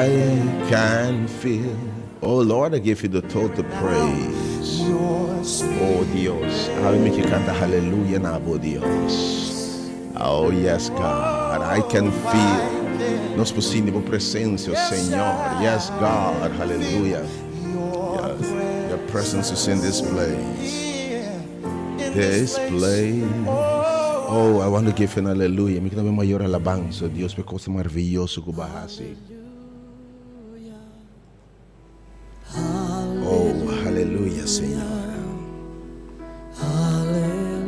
I can feel. Oh Lord, I give you the total praise. Oh Dios, háblame que canta aleluya nabo Dios. Oh yes God, I can feel. Nos posible presencia, Señor. Yes God, hallelujah. Yes, your presence is in this place. This place. Oh, I want to give you an hallelujah. Me que dá maior alabança, Deus, por coisa maravilhosa que bahasi. Oh, hallelujah, Senhor.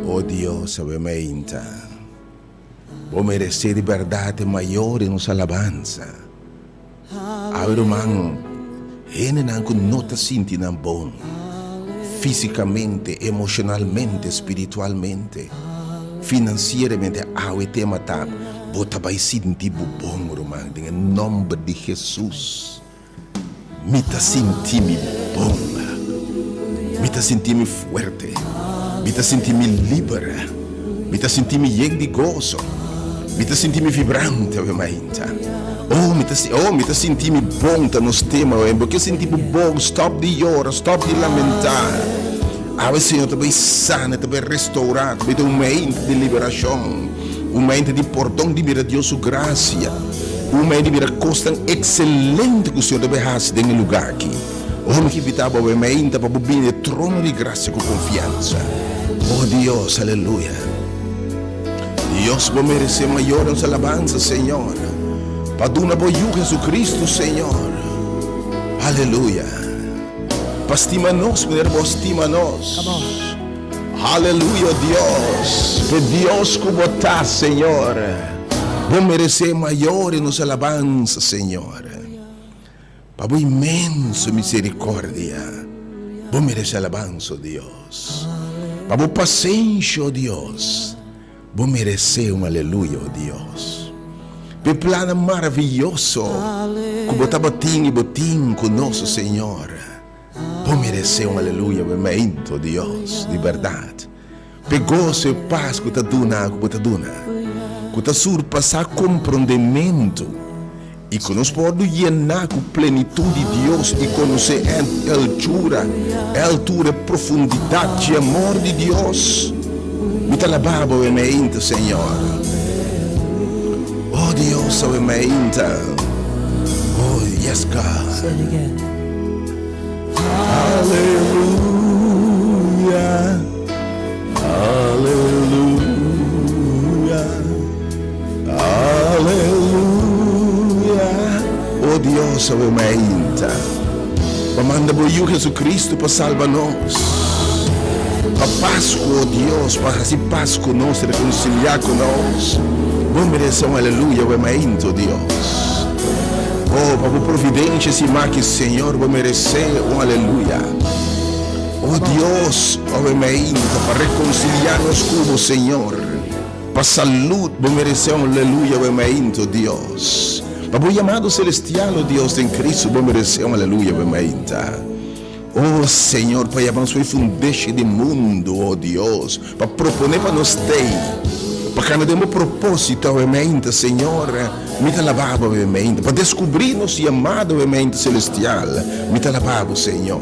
Oh Deus, obviamente. Vou merecer liberdade maior em nossa alabança. Agora, man, ele não nota sentir não bom. Fisicamente, emocionalmente, espiritualmente, financeiramente, ao tema tá, bota vai sentir bom, irmão, em nome de Jesus. Me tá sentindo bom, me tá sentindo forte, me tá sentindo livre, me tá sentindo cheio de gozo, me tá sentindo vibrante, obviamente. Me tá sentindo bom tá nos temas, porque sentindo bom, stop de chorar, stop de lamentar. O Senhor também sana, também restaurar, também tem momento de liberação, momento de perdão, de mira Deus sua graça, momento de mira coisa excelente que o Senhor também faz nesse lugar aqui. Homem que vitava o momento para vir no trono de graça com confiança. Oh Deus, aleluia. Deus vai merecer maior nossa alabança, Senhor. Paduna boiu Jesus Cristo, Senhor. Aleluia. Pastima-nos, mulher, estima-nos. Aleluia, Deus. Que Deus como está, Senhor. Vou merecer maior em nossa alabança, Senhor. Para imenso misericórdia. Vou merecer alabança, Deus. Para paciência, Deus. Vou merecer aleluia, Deus. Pe plano maravilhoso, como estava botim conosco, Senhor. Vou merecer aleluia, momento, Deus, de verdade. Pegou-se e paz que está duna, que está surpassar compreendimento e que nos pode llenar com plenitude de Deus e conhecer a altura e profundidade de amor de Deus. Me alababa, momento, Senhor. Oh Deus, obviamente. Oh yes, God. Say it again. Hallelujah. Hallelujah. Hallelujah. Oh Deus, obviamente. Manda por Jesus Cristo para salvar-nos. Para Páscoa, oh Deus, para assim Páscoa nos reconciliar conosco. Vou merecer aleluia, obviamente, Deus. Oh, para providência, se marque, Senhor, vou merecer aleluia. Oh Deus, obviamente, para reconciliar-nos com o Senhor. Para saúde, vou merecer aleluia, obviamente, Deus. Para o chamado celestial, Deus em Cristo, vou merecer aleluia, obviamente. Oh Senhor, para abençoar o fundeixe do mundo, oh Deus, para proponer para nós ter. Para que nós temos propósito, obviamente, Senhor, me alabava, obviamente, para descobrir nosso chamado, obviamente, celestial, me alabava, Senhor,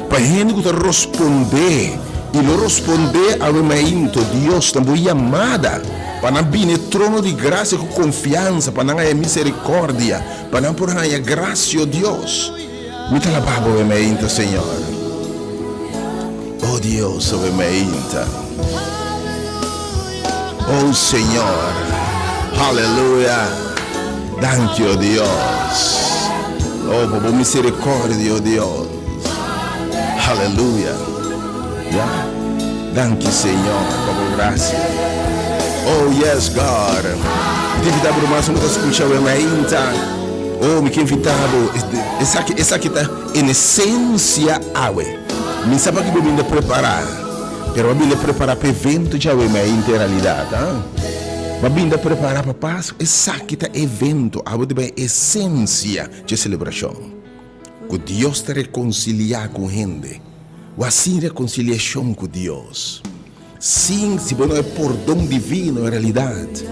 para a gente responder, e não responder, obviamente, Deus, também chamada, para não vir no trono de graça com confiança, para não ter misericórdia, para não por aí a graça, oh Deus, me alabava, obviamente, Senhor, oh Deus, obviamente. Oh Senhor, aleluia, thank you, Deus. Oh, por misericórdia, oh Deus, aleluia. Yeah. Thank you, Senhor, por graça. Oh yes, God. Devido a mais uma escuta, eu ainda. Oh, me que invitava. Essa aqui está em essência, awe. Me sabe que eu me preparar. Pero vamos preparar para o evento de Aue, mas integralidade, vamos preparar para Páscoa, exato evento, a essência de celebração. Que Deus te reconciliar com a gente, ou assim reconciliação com Deus. Sim, se não é perdão divino, em realidade,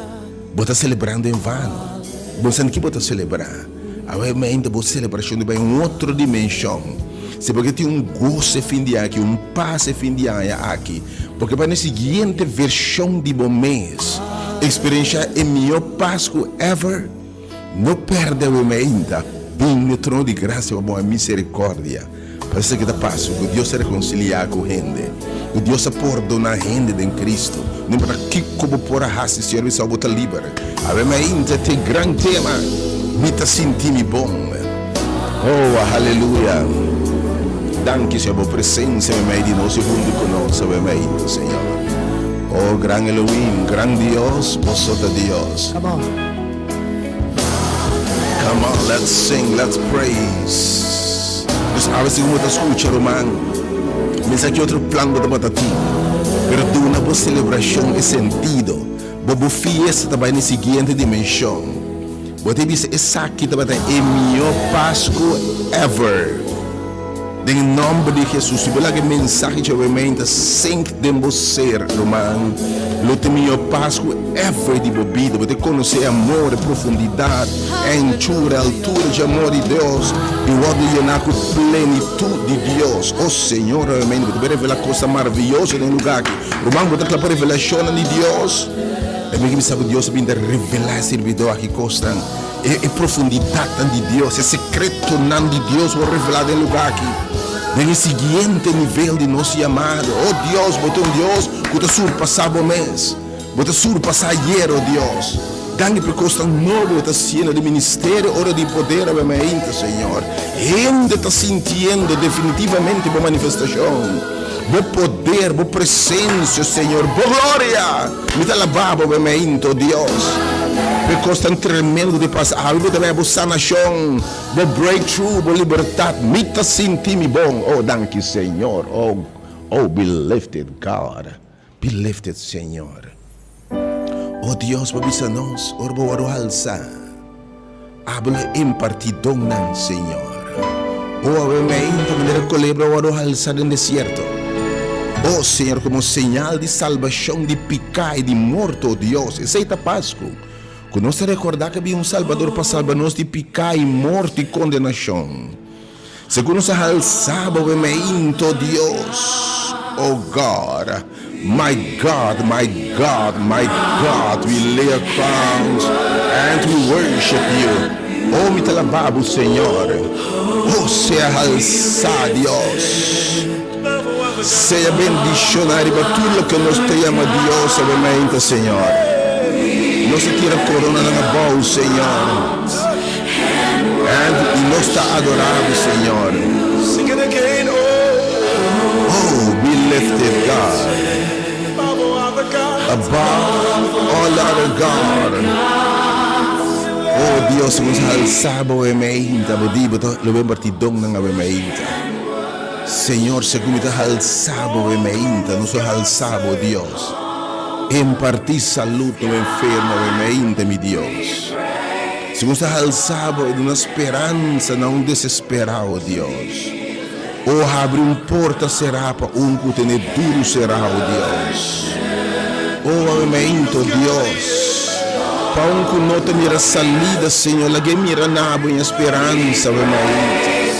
você está celebrando em vano. Você não quer celebrar. Ovviamente, a celebrazione vai in un'altra dimensione. Se perché ti un gosto fin di anche, un passo fin di anche aqui. Perché per la seguente versione di bom mês, esperienza il mio Pasco ever, non perde ovviamente, bem no trono di grazia, ma misericordia. Parece que da passo, que Deus se reconcilia com gente, que Deus se perdona a gente em Cristo. Não para que como por a raça se serve salvo ta libera. Avevamente tem grande tema, me ta sentimi bom. Oh, aleluia. Danke se a tua presença me meio de nós segundo conosco, avevamente, Senhor. Oh, gran Elohim, gran Dios, vosotros Dios. Come on. Come on, let's sing, let's praise. A veces como te escucha, Román, pensa que otro plan de batati, pero de una boa celebración es sentido, bobo fiesta também na seguinte dimensão. Você diz essa aqui também é meu Pasco ever. Em nome de Jesus, se você quer mensagem de realmente sente de você, Román, lo te meu Pasco ever de bebida, você conhecer amor, profundidade, anchura, altura de amor de Deus, e o de llenar com plenitude de Deus. Oh Senhor, realmente, você vai revelar coisa maravilhosa no lugar aqui. Román, você quer revelação de Deus? É bem que sabe Deus vindo revelar servidor aqui costa. É profundidade de Deus, é secreto de Deus, vou revelar no lugar aqui. No seguinte nível de nosso chamado. Oh Deus, botou um Deus que te surpassava o mês. Você surpassar ayer, oh Deus. Gangue por costa novo, está sendo de ministério, hora de poder, obviamente, Senhor. Gente está sentindo definitivamente a manifestação. Bo poder, bo presença, Senhor. Bo glória. Me dá la baba, obviamente, oh Deus. Per costa tremendo de passar. Algo também bo sanação, bo breakthrough, bo liberdade. Me está sentindo bom. Oh, danke, Senhor. Oh, be lifted, God. Be lifted, Senhor. Oh Deus, babisa nós, orbo waro alça. Habla impartidão nan, Senhor. Oh, obviamente, maneira colebra waro alça no deserto. Oh, Senhor, como señal de salvação de pecado e de morto, oh Deus. Aceita Páscoa. Que nós recordar que havia Salvador para salvar-nos de pecado e morte e condenação. Segundo nos alçava, obviamente, oh Deus. Oh God. My God, my God, my God, we lay our crowns and we worship you. Oh, me te alabamos, Senhor. Oh, sea alçado, Deus. Seja bendicionado para tudo que nós te ama, Deus, obviamente, Senhor. Nós te tira a corona na bolsa, Senhor. E nós te adoramos, Senhor. Sing it again, oh, be lifted, God. Above all other God. Oh Dios, nos alzaba obviamente, lo ven partidón ng obviamente. Señor, según te alzaba obviamente, nos alzaba, Dios. Impartir salud no enfermo obviamente, mi Dios. Según te alzaba en una esperanza, no un desesperado, Dios. Oh, abre porta será para que tiene duro será, oh Dios. Oh, obviamente, Deus, para que não te mira salida, Senhor, lá que mira nada em esperança, obviamente.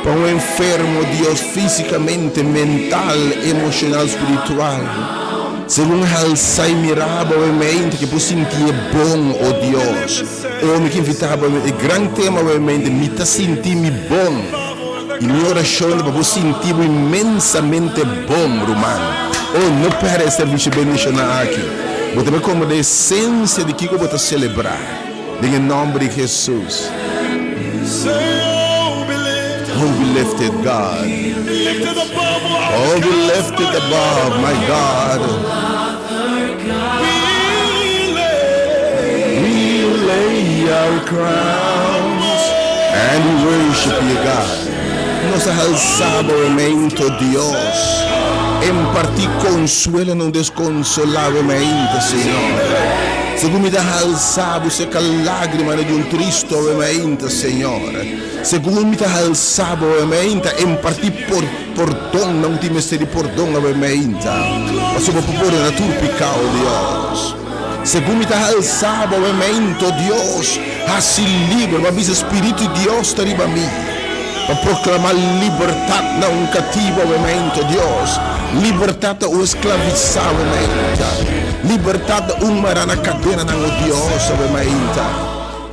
Para enfermo, Deus, fisicamente, mental, emocional, espiritual. Segundo alçar e mirar, obviamente, que por sentir bom, oh Deus. Oh, me que invitava, o grande tema, obviamente, me está sentindo bom. E minha oração é para sentir imensamente bom, Romano. Oh, não perde serviço bendicional aqui. Vou também como a essência de que eu vou celebrar. Em nome de Jesus. Oh, be lifted, God. Oh, be lifted above, my God. We lay our crowns and we worship you, God. Nos alzamos, oh Deus. Impartir consuelo no desconsolávelmente, Senhor. Segundo me dá alçado, seca lágrima de triste, obviamente, Senhor. Segundo me dá alçado, obviamente, impartir por dom, não te mistério por dom, obviamente. Mas sobre por na tua pecado, Deus. Según mi ta alzaba, obviamente, Dios, así libre, va a ser Espíritu Dios te arriba a mí. Va a proclamar libertad na un cativo, obviamente, Dios. Libertad de un esclavizado, obviamente. Libertad de un marana cadena na Dios, obviamente.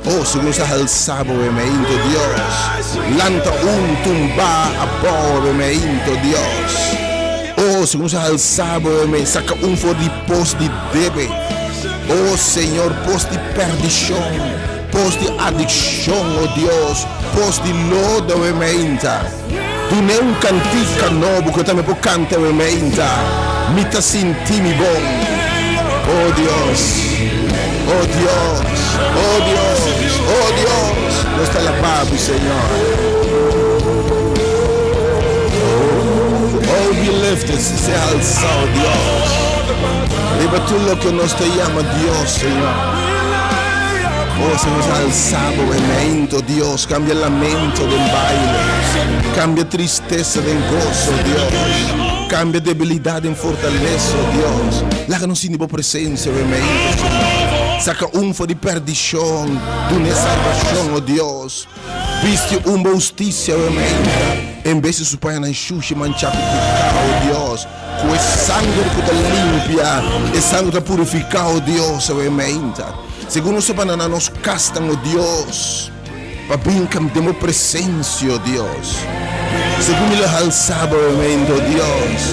Oh, según se alzaba, obviamente, Dios. Lanta un tumba a bo, obviamente, Dios. Oh, según se alzaba, obviamente, saca un for di post di debe. Oh Señor, post de perdición, post de adicción, oh Dios, post de lodo, obviamente. Tu ne un cantica novo che también può cantare, obviamente. Mi ta senti mi bon. Oh Dios, oh Dios, oh Dios, oh Dios. No está la paz, Señor. Oh, be lifted, se alza, oh Dios. Riba tú lo que nos te llama Dios, Señor. Oh, se nos ha alzado, lamento, Dios. Cambia el lamento del baile. Cambia tristeza del gozo, Dios. Cambia debilidad en fortaleza, Dios. Láganos sin tu presencia, lamento, Señor. Saca un fo di perdición, de una salvación, oh Dios. Viste uma justiça, lamento. Em vez de su pai na enxuxe manchado pecado, oh Dios. Com sangue que te limpia, e sangue que purifica, oh Dios, obviamente. Segundo se banana nos castan, oh Dios. Para brincar de mi presencia, oh Dios. Segundo lo alzado, obviamente, oh Dios.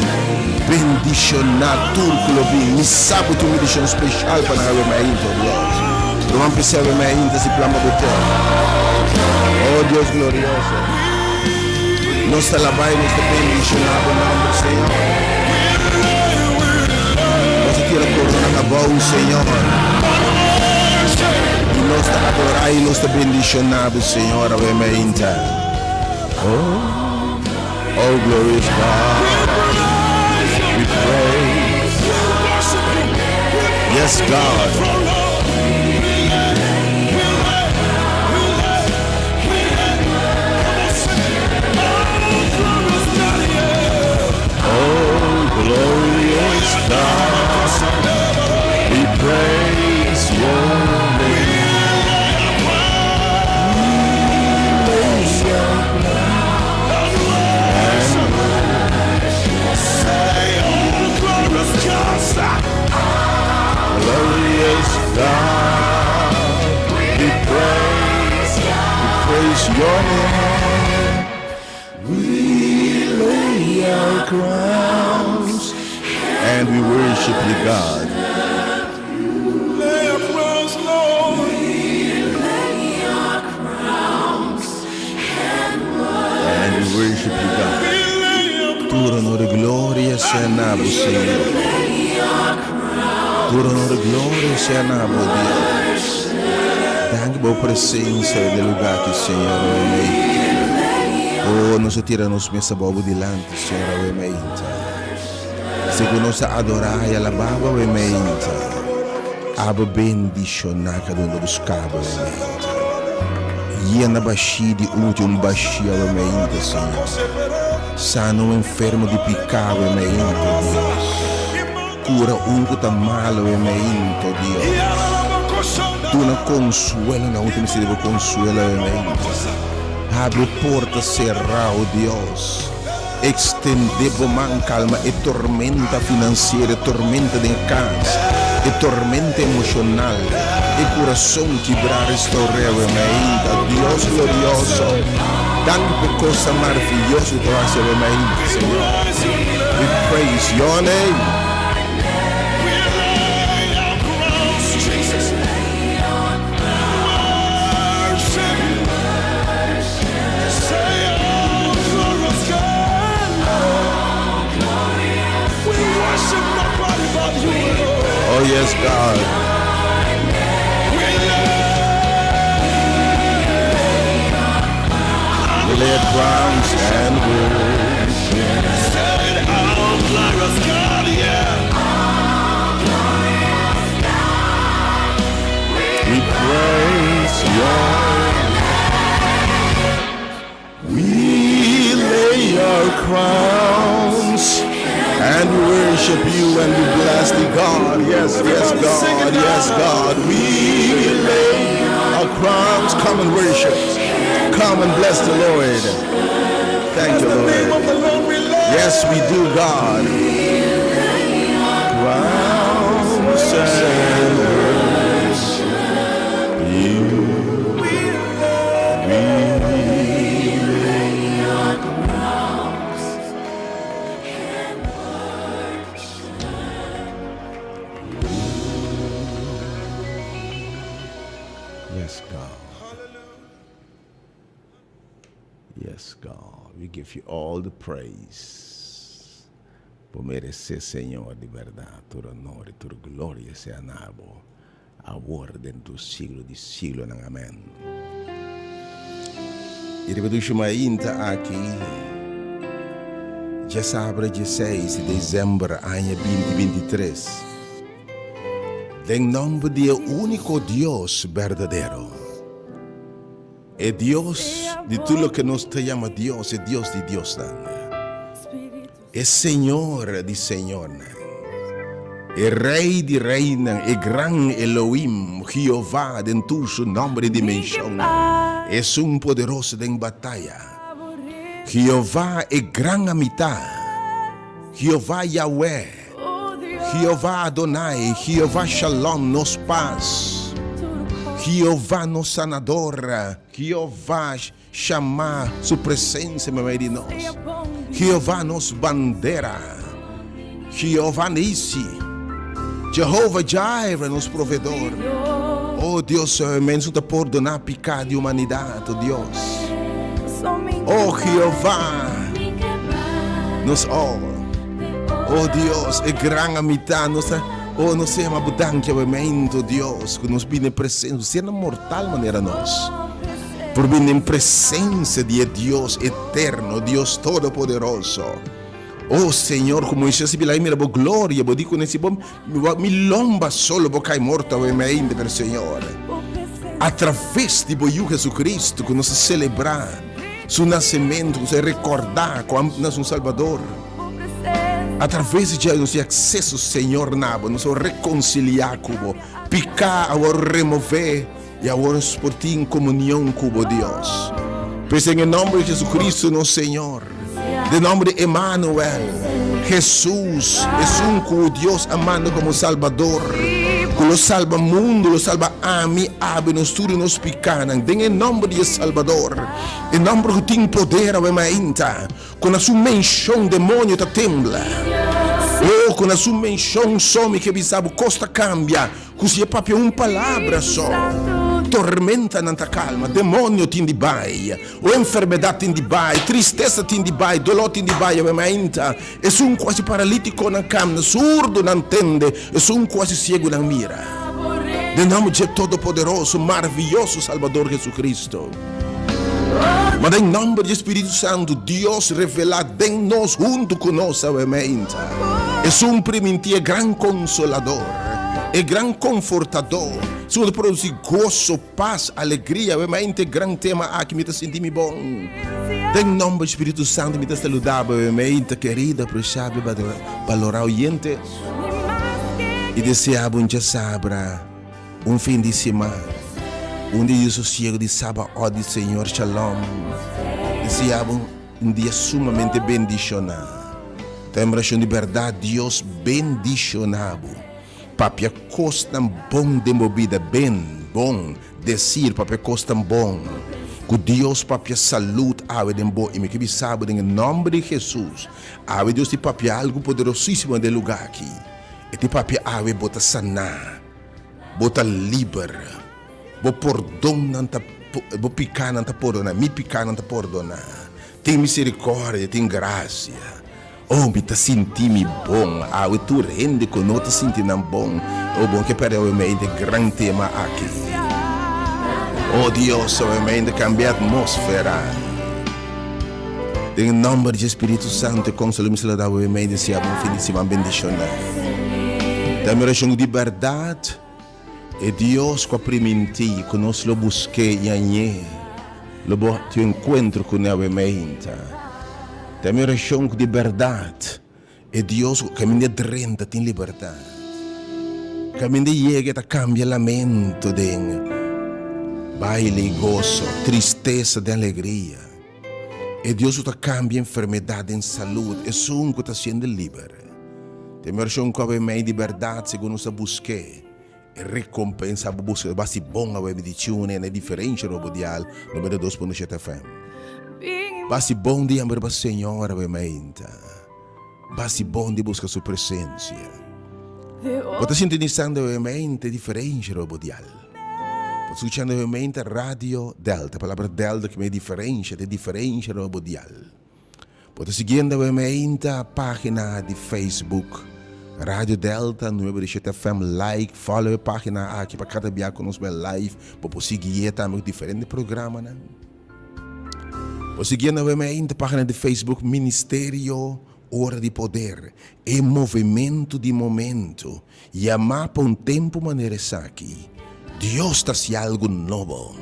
Bendicionar tudo lo bem. Mi sabe tu bendição especial para obviamente, oh Dios. Não precisa obviamente se plama do teu. Oh Deus glorioso. Nos te alabai, nos te bendicionado em nome do Senhor. Nos te tira corona na boa, Senhor. E nos te adorai, nos te bendicionado, Senhor, obviamente. Oh, glorious God. We praise. Yes, God. Glorious God, we praise your name. Glorious God, we praise your name. We lay our crowns and we worship you, God. Lay our crowns, Lord. We lay our crowns and we worship you, God. Tu onore e gloria sia nabo, Senhor. Tu onore e gloria sia nabo, Deus. Danke por presença del lugar que, Senhor, oh, nos tira-nos mesa bobo delante, Senhor, obviamente. Segundo nos adorar e alabar, obviamente. Aba bendicionar cada um dos cabos, obviamente. E na baixia de último baixia, obviamente, Senhor. Sana um enfermo de pecado, obviamente, Deus. Cura um que está mal, obviamente, Deus. Tu não consuela, na última se deve consuela, obviamente. Abre porta cerrada, oh Deus. Extendebo man calma e tormenta financeira, tormenta de casa, e tormenta emocional, e coração quebrar, restaurar, ainda. Deus glorioso, dando por coisa maravilhosa que tu haces, ainda, Senhor. We praise your name. Oh yes, God. We lay our crowns and worship. Set it out, glorious God, yeah. We praise your. We lay our crowns and worship. worship you and we bless the God. Yes, yes, God. Yes, God. We lay our crowns. Come and worship. Come and bless the Lord. Thank you, Lord. Yes, we do, God. Crowns and worship you. Yes, God. Yes, God. We give you all the praise. Por merecer, Senhor, de verdade, todo honor e toda glória seja nabo. Agora dentro do siglo de siglo, amém. E depois de uma inta aqui, já sabe, 16 de dezembro, ano 2023. Em nome do único Deus verdadeiro. É Deus de tudo que nos chama Deus, é Deus de Deus. É Senhor de Senhor. É Rei de Reina, é Gran Elohim, Jeová, dentro do seu nome de dimensão. É um poderoso em batalha. Jeová é gran amistad. Jeová Yahweh. Jeová Adonai, Jeová Shalom, nos paz. Jeová nos sanador. Jeová chama sua presença no meio de nós. Jeová nos bandeira. Jeová Nissi. Jeová Jireh, nos provedor. Oh Deus, imenso de perdonar pecado de humanidade, oh Deus. Oh Jeová, nos oh Deus, é grande amistade, oh nós é uma budança, oh Deus, que nos vem em presença, sendo mortal maneira nós. Por vir em presença de Deus eterno, Deus todo-poderoso. Oh Senhor, como isso se vê mira glória, vou dizer nesse bom, me lomba solo vou cair morto ao meio do Senhor. Através de Jesus Cristo, que nós celebrar seu nascimento, nos recordar como nosso Salvador. Através de Jesus, acesso Senhor nabo, nos reconciliar com picar, agora remover e agora por ti em comunhão com Deus. Pois em nome de Jesus Cristo, nosso Senhor, de nome de Emmanuel, Jesus é com Deus amando como Salvador. Que lo salva mundo, lo salva a mim, abe nos tudo nos picaram. Em nome de Salvador, em nome que tem poder a mainta, com a sua menção demônio ta tembla. Oh, com a sua menção some que bisabo costa cambia, que se é papel palavra só. Tormenta não calma, demônio tem de bai, ou enfermidade tem de bai, tristeza tem de bai, dolor tem de bai, é quase paralítico na cama, surdo não entende, é quase cego não mira. De nome de todo-poderoso, maravilhoso Salvador Jesus Cristo. Mas em nome do Espírito Santo, Deus revelado em nós, junto conosco, é primentia grande consolador, é grande confortador. Senhor, produzir gozo, paz, alegria, é grande tema aqui, me senti bom. Em nome do Espírito Santo, me saludava, é querida, apreciável, valorar o gente. E deseava um dia sabra, fim de semana, dia de sossego de sábado, de Senhor, shalom. Deseava dia sumamente bendicionado. Temos de verdade, Deus bendicionado. Papia costa bom de movida, bem bom descer, papia costa bom. Que Deus papia saúde, ave de bom, e me que sabe em nome de Jesus. Ave Deus de papia algo poderosíssimo de lugar aqui. E de papia ave bota sanar, bota livre, bota perdona, bota picar não perdona, me picar não perdona. Tem misericórdia, tem graça. Oh, me tá sentindo bom. Ah, eu tô rende com não tá sentindo bom. Oh, bom que para eu me de grande tema aqui. Oh, Deus, eu me de cambiar a atmosfera. Em nome de Espírito Santo, consola-me se dá o me de se abom finíssima bendição. Também oração de verdade. E Deus que permitiu que nós lo busquei e anhe. Lo te encontro com a mente. Também oração de verdade. E Deus caminha de renta tem liberdade. Caminha chega a cambia lamento de baile e gozo, tristeza de alegria. E Deus está cambia enfermidade em saúde. E só que está sendo livre. Tem versão que vai liberdade segundo se busque. E recompensa a busca. Basta bom a meditazione e differenza no bodial. Número 2.7 FM. Basta bom dia para o Senhor a mente. Basta bom de buscar sua presença. Você sintonizando a mente differenza no bodial. Você escuchando a mente Radio Delta. A palavra Delta que é differenza no bodial. Você seguindo a mente a página de Facebook. Radio Delta, número 7 FM, like, follow a página aqui para cada dia conosco live, para seguir também diferentes programas. Para seguir novamente a página de Facebook, Ministério Hora de Poder, e movimento de momento, e amar para tempo maneira aqui. Deus está se algo novo.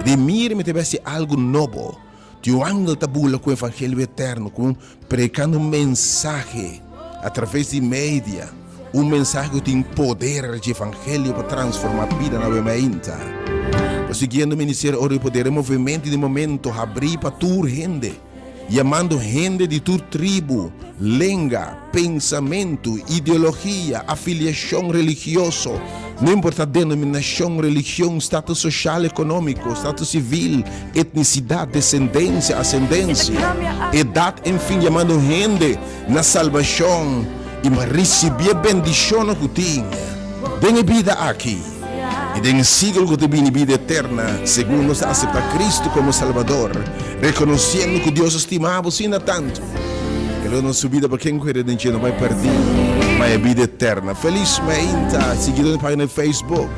De mim te se algo novo. Teu ángel tabula com o Evangelho eterno, com pregando mensagem. Através de mídia, mensagem que tem poder de evangelho para transformar a vida novamente. Seguindo o Ministério Hora de Poder, movimento de momento, abrir para tua gente, chamando gente de tua tribo, língua, pensamento, ideologia, afiliação religiosa, não importa a denominação, religião, status social, econômico, status civil, etnicidade, descendência, ascendência, idade, enfim, chamando gente na salvação e receber bendição que tem. Tem vida aqui e tem siglo que tem vida eterna, segundo nós aceita Cristo como Salvador, reconhecendo que Deus estimava assim tanto. Que nossa vida para quem quer não vai perder, mas é vida eterna. Felizmente, seguindo na página de Facebook.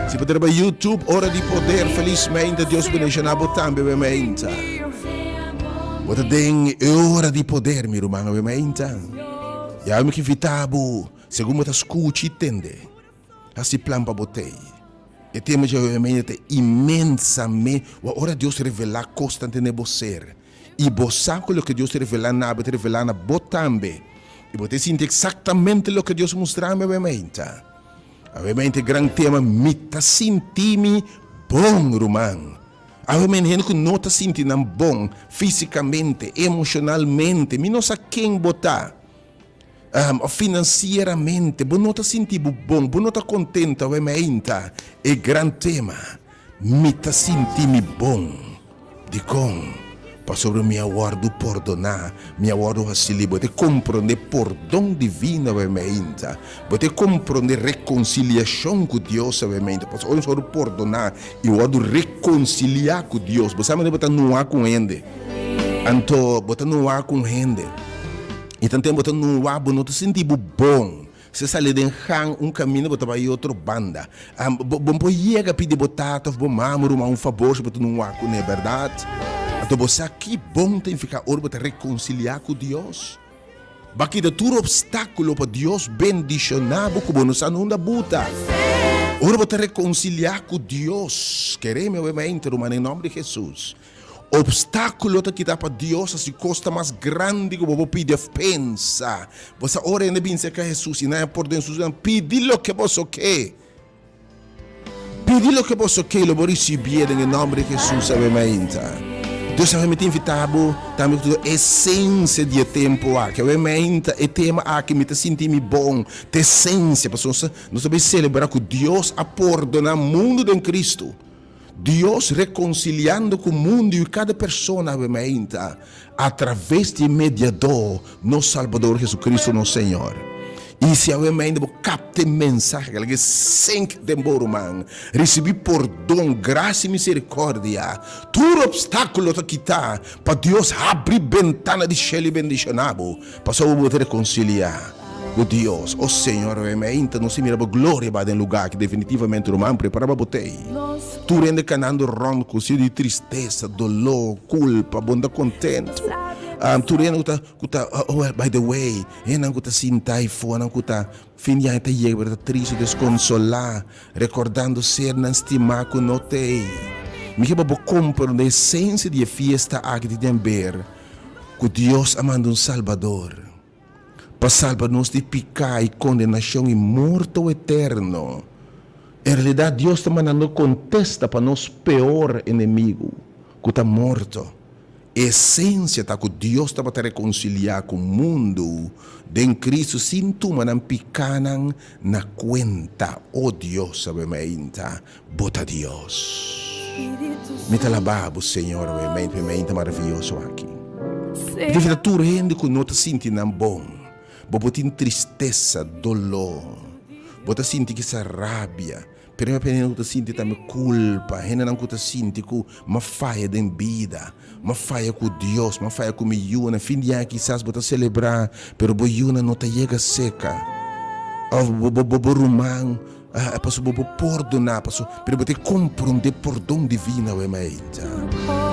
Se puder para YouTube, Hora de Poder, felizmente Deus bendicionava também, obviamente. Você tem hora de poder, meu irmão, obviamente. E aí me que vitabo, segundo você escuta e entende, assim plan para botei. E temos obviamente imensamente, a hora de Deus revelar constantemente você. E você o que Deus te revela na botambe. E você sente exatamente o que Deus mostrava, obviamente. Obviamente, grande tema, me está sentindo bom, irmão. Obviamente, gente que não está sentindo bom, fisicamente, emocionalmente, me não sabe quem botar. Financeiramente, você não está sentindo bom, você não está contente, obviamente. É grande tema, me está sentindo bom. De como? Para sobre minha guarda perdonar, minha guarda facilitar, você compreender perdão divino, obviamente. Você compreender reconciliação com Deus, obviamente. Para sobre perdonar e guarda reconciliar com Deus. Você sabe que você não há com gente. Então, você não há com gente. Então, você não há, você não se sente bom. Se sai de caminho, você vai outro banda. Você chega a pedir batata, um favor, se você não há com a verdade. Então você aqui bom tem que ficar orbo para reconciliar com Deus. Baki da todo obstáculo para Deus bendicionar, como nos não da buta. Orbo para reconciliar com Deus. Queremos obviamente, irmão, em nome de Jesus. Obstáculo que dá para Deus se costa mais grande que você pede pensa. Você ora e bem que Jesus e não é por dentro Jesus, pedi o que você quer. Pedi o que você quer, lo vou receber em nome de Jesus, obviamente. Deus também te invitado também com a essência de tempo aqui. Obviamente, é tema aqui me te sentir bom, te essência, para nós sabemos celebrar que Deus a perdonar o mundo de Cristo. Deus reconciliando com o mundo e cada pessoa, obviamente, através de mediador, nosso Salvador Jesus Cristo, nosso Senhor. E se obviamente você capta mensagem, que sem temor humano, receber perdão, graça e misericórdia, todo obstáculo que está, para Deus abrir ventana de céu e bendicionado, para só você reconciliar com Deus. O Senhor, obviamente, não se mira para glória para um lugar que definitivamente o humano preparava para você. Tu rende canando ronco, com de tristeza, dolor, culpa, bunda contente. Tureno by the way, não kuta sintai fo, não kuta finha te yega triste, desconsolar, recordando ser não estimar com notei. Me que babo compreender a essência de festa aqui de tember, que Deus amando um Salvador, para salvar-nos de pecado e condenação e morto eterno. Em realidade, Deus está mandando contesta para nosso pior inimigo, que está morto. A essência está que Deus está para reconciliar com o mundo, em Cristo, sem tomar picanan na conta. Oh Deus, obviamente, bota Deus. Me alabado, Senhor, obviamente, maravilhoso aqui. De vida, tu rende que não te senti não bom. Botem tristeza, dolor. Bota senti que essa rabia. Pero não te senti também culpa. Não te senti que uma falha de vida. Uma falha com Deus. Uma falha com o Yuna. Fim de ano quizás bota celebrar. Pero o Yuna não te chega seca. O rumão. Passo bobo perdonar. Pero bota compreender perdão divino.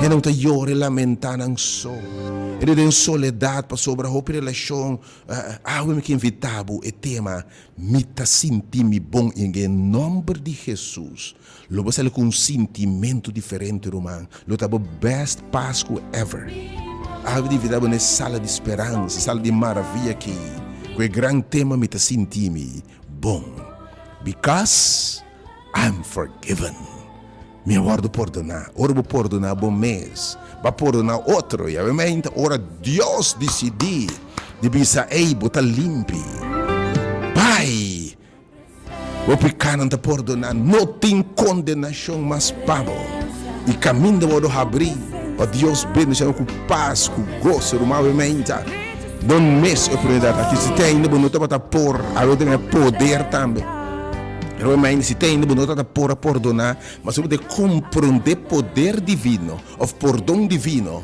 Não te llore lamentar não só. Ele tem soledade para sobre a relação. Eu me invitava o tema me tá sentindo bom em nome de Jesus. Logo você com um sentimento diferente, irmão. Logo tá best Páscoa ever. Eu dividava na sala de esperança, sala de maravilha aqui. Com o grande tema me tá sentindo bom. Because I'm forgiven. Me guardo perdonar. Ora vou perdonar bom mês. Vai perdonar outro. E obviamente, ora Deus decidir de pensar, botar limpo. Pai, o pecado não te perdonar. Não tem condenação, mas pabo. E caminho de modo abrir. Para Deus bendiga com paz, com gosto, obviamente. Não mês eu oportunidade aqui. Se tem ainda, não te bota por. Eu tenho poder também. Realmente, se tem ainda, não te por perdonar. Mas você tem que compreender poder divino. Ou perdão divino.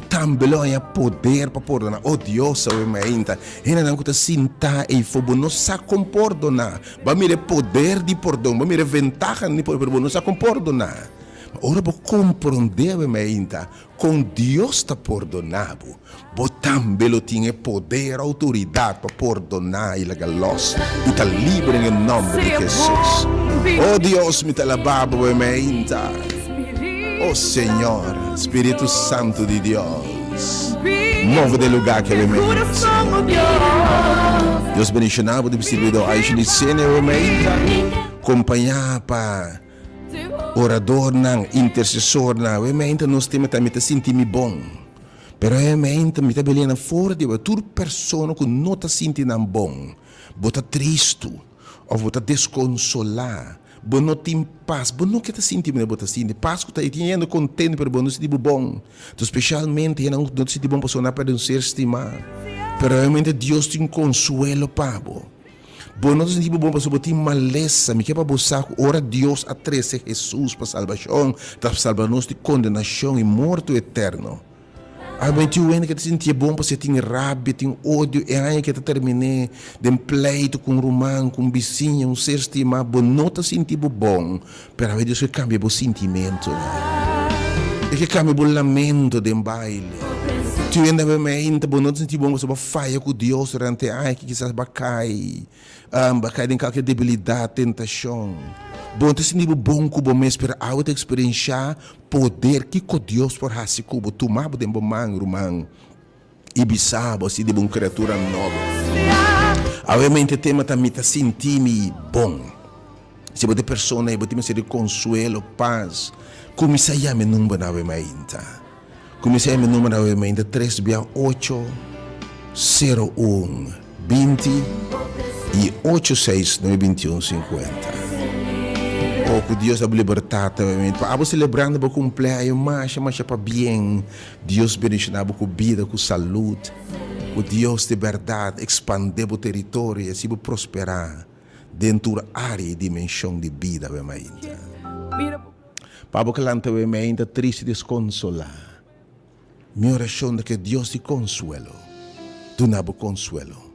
Também poder para perdonar. Oh Deus, obviamente. Ainda não te sinta e fobo não sabe como perdonar. Vai me poder de perdão. Vai me ventaja de perdão. Não sabe como perdonar. Ora, vou compreender, obviamente. Com Deus está perdonado. Você também tem poder, autoridade para perdonar e legalos. E está livre em nome de Jesus. Oh Deus, me alabado, obviamente. Oh Senhor, Espírito Santo de Deus. Move de lugar que obviamente. Deus bendicionado de servidor. Aí de cena, obviamente. Acompanhar para orador não, intercessor não, obviamente nós temos também sentir-me bom, pero obviamente me está fora de toda pessoa que não está sentindo bom, bota triste ou bota desconsolar, bom não tem paz, bom não quer sentir, mas bota sentir paz que está tendo contente, pero bom não se diz bom, então especialmente não se diz bom pessoa para não ser estimado, pero obviamente Deus tem consuelo pabo. Bom, nós não bom para ter maleza, me quer para buscar ora Deus a trazer Jesus para salvação, para salvar-nos de condenação e morte eterno. Mas tu ainda que te sentia bom para você ter rabia, tem ódio, e aí que te terminei de um pleito com um romano, com um vizinho, um ser estimado, bom, não te sentir bom, para ver Deus que cambia o sentimento, e que cambia o lamento de um baile. Tu ainda bem, bom, não te sentir bom, você vai falhar com Deus durante ai que quizás vai cair em qualquer debilidade, tentação. Bom, te sentir bom com o mês, para a outra experienciar poder que com Deus por raça cubo, tu mabo de bom man, romano, e bisabo, assim de uma criatura nova. Obviamente, tema também te sentir bom. Se você pessoa, você me ser consuelo, paz, como isso aí me número na obviamente. Comecei meu número novamente 368 01 20 e 8692150. Oh, que Deus abre liberdade novamente. Para celebrando o cumpleaños, mas para bem. Deus bendicionar com vida, com saúde. O Deus de verdade expandir o território e assim prosperar dentro da área e dimensão de vida novamente. Para que lanta novamente triste desconsolar. Minha oração é que Deus te consuelo. Tu não há consuelo.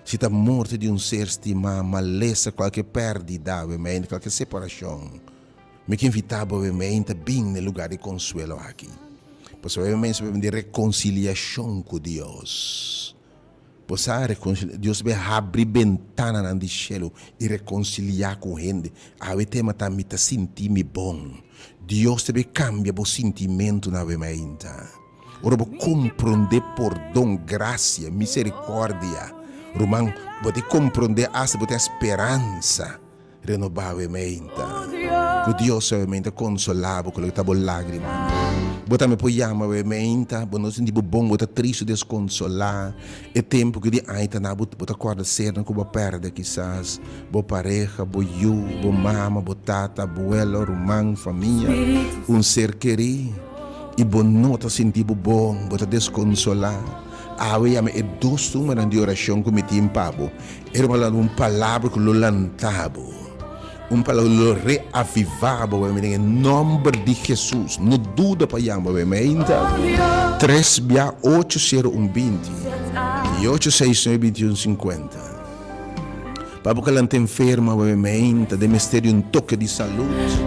Se está morte de um ser estimado, maleza, qualquer pérdida, qualquer separação, me que invitava, bem no lugar de consuelo aqui. Pois, obviamente, de reconciliação com Deus. Pois, Deus vai abrir ventana no céu e reconciliar com gente. A tema também está sentindo bom. Deus te cambia o sentimento na mente. ora vou compreender perdão, graça, misericórdia. Romão, vou te compreender hasta vou ter esperança renovavelmente. Que Deus realmente consolava com a tua lágrima. Bota me apoiamo veramente, não senti bom, bota triste desconsolar. É tempo que de aita na bota corda serna que vou perder quizás, bo pareja, bo you, bo mama, bo tata, abuela, romão, família, ser querido. E bo nota senti bom, bota desconsolar. Awe ame é dois números de oração que me tinha pabo. Era uma palavra que lo lantabo. Palavra lo reavivava em nome de Jesus. Não duda para chamar veramente. 3-80120 e 869-2150. Para que ela enferma veramente, de mistério toque de saúde.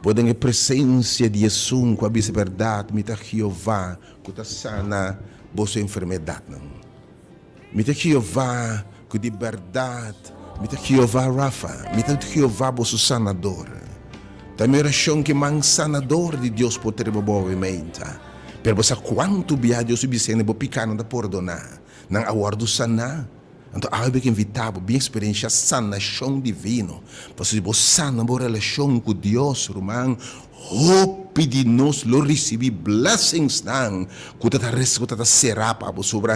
Podem ter presença de Jesus com a verdade, mita Jeová, que está sana vossa enfermidade. Mita Jeová, que de verdade. Mita Jeová Rafa, mita Jeová vosso sanador. Também oração que man sanador de Deus potere boamente. Per você quanto bia Deus bisene bo picana da perdonar. Nang awardo sana. Então algo que invitava bem experiência sanação divino. Você bo sana bo relação com Deus, romang. Hope de nós lo recebi blessings nang kutata será para sobre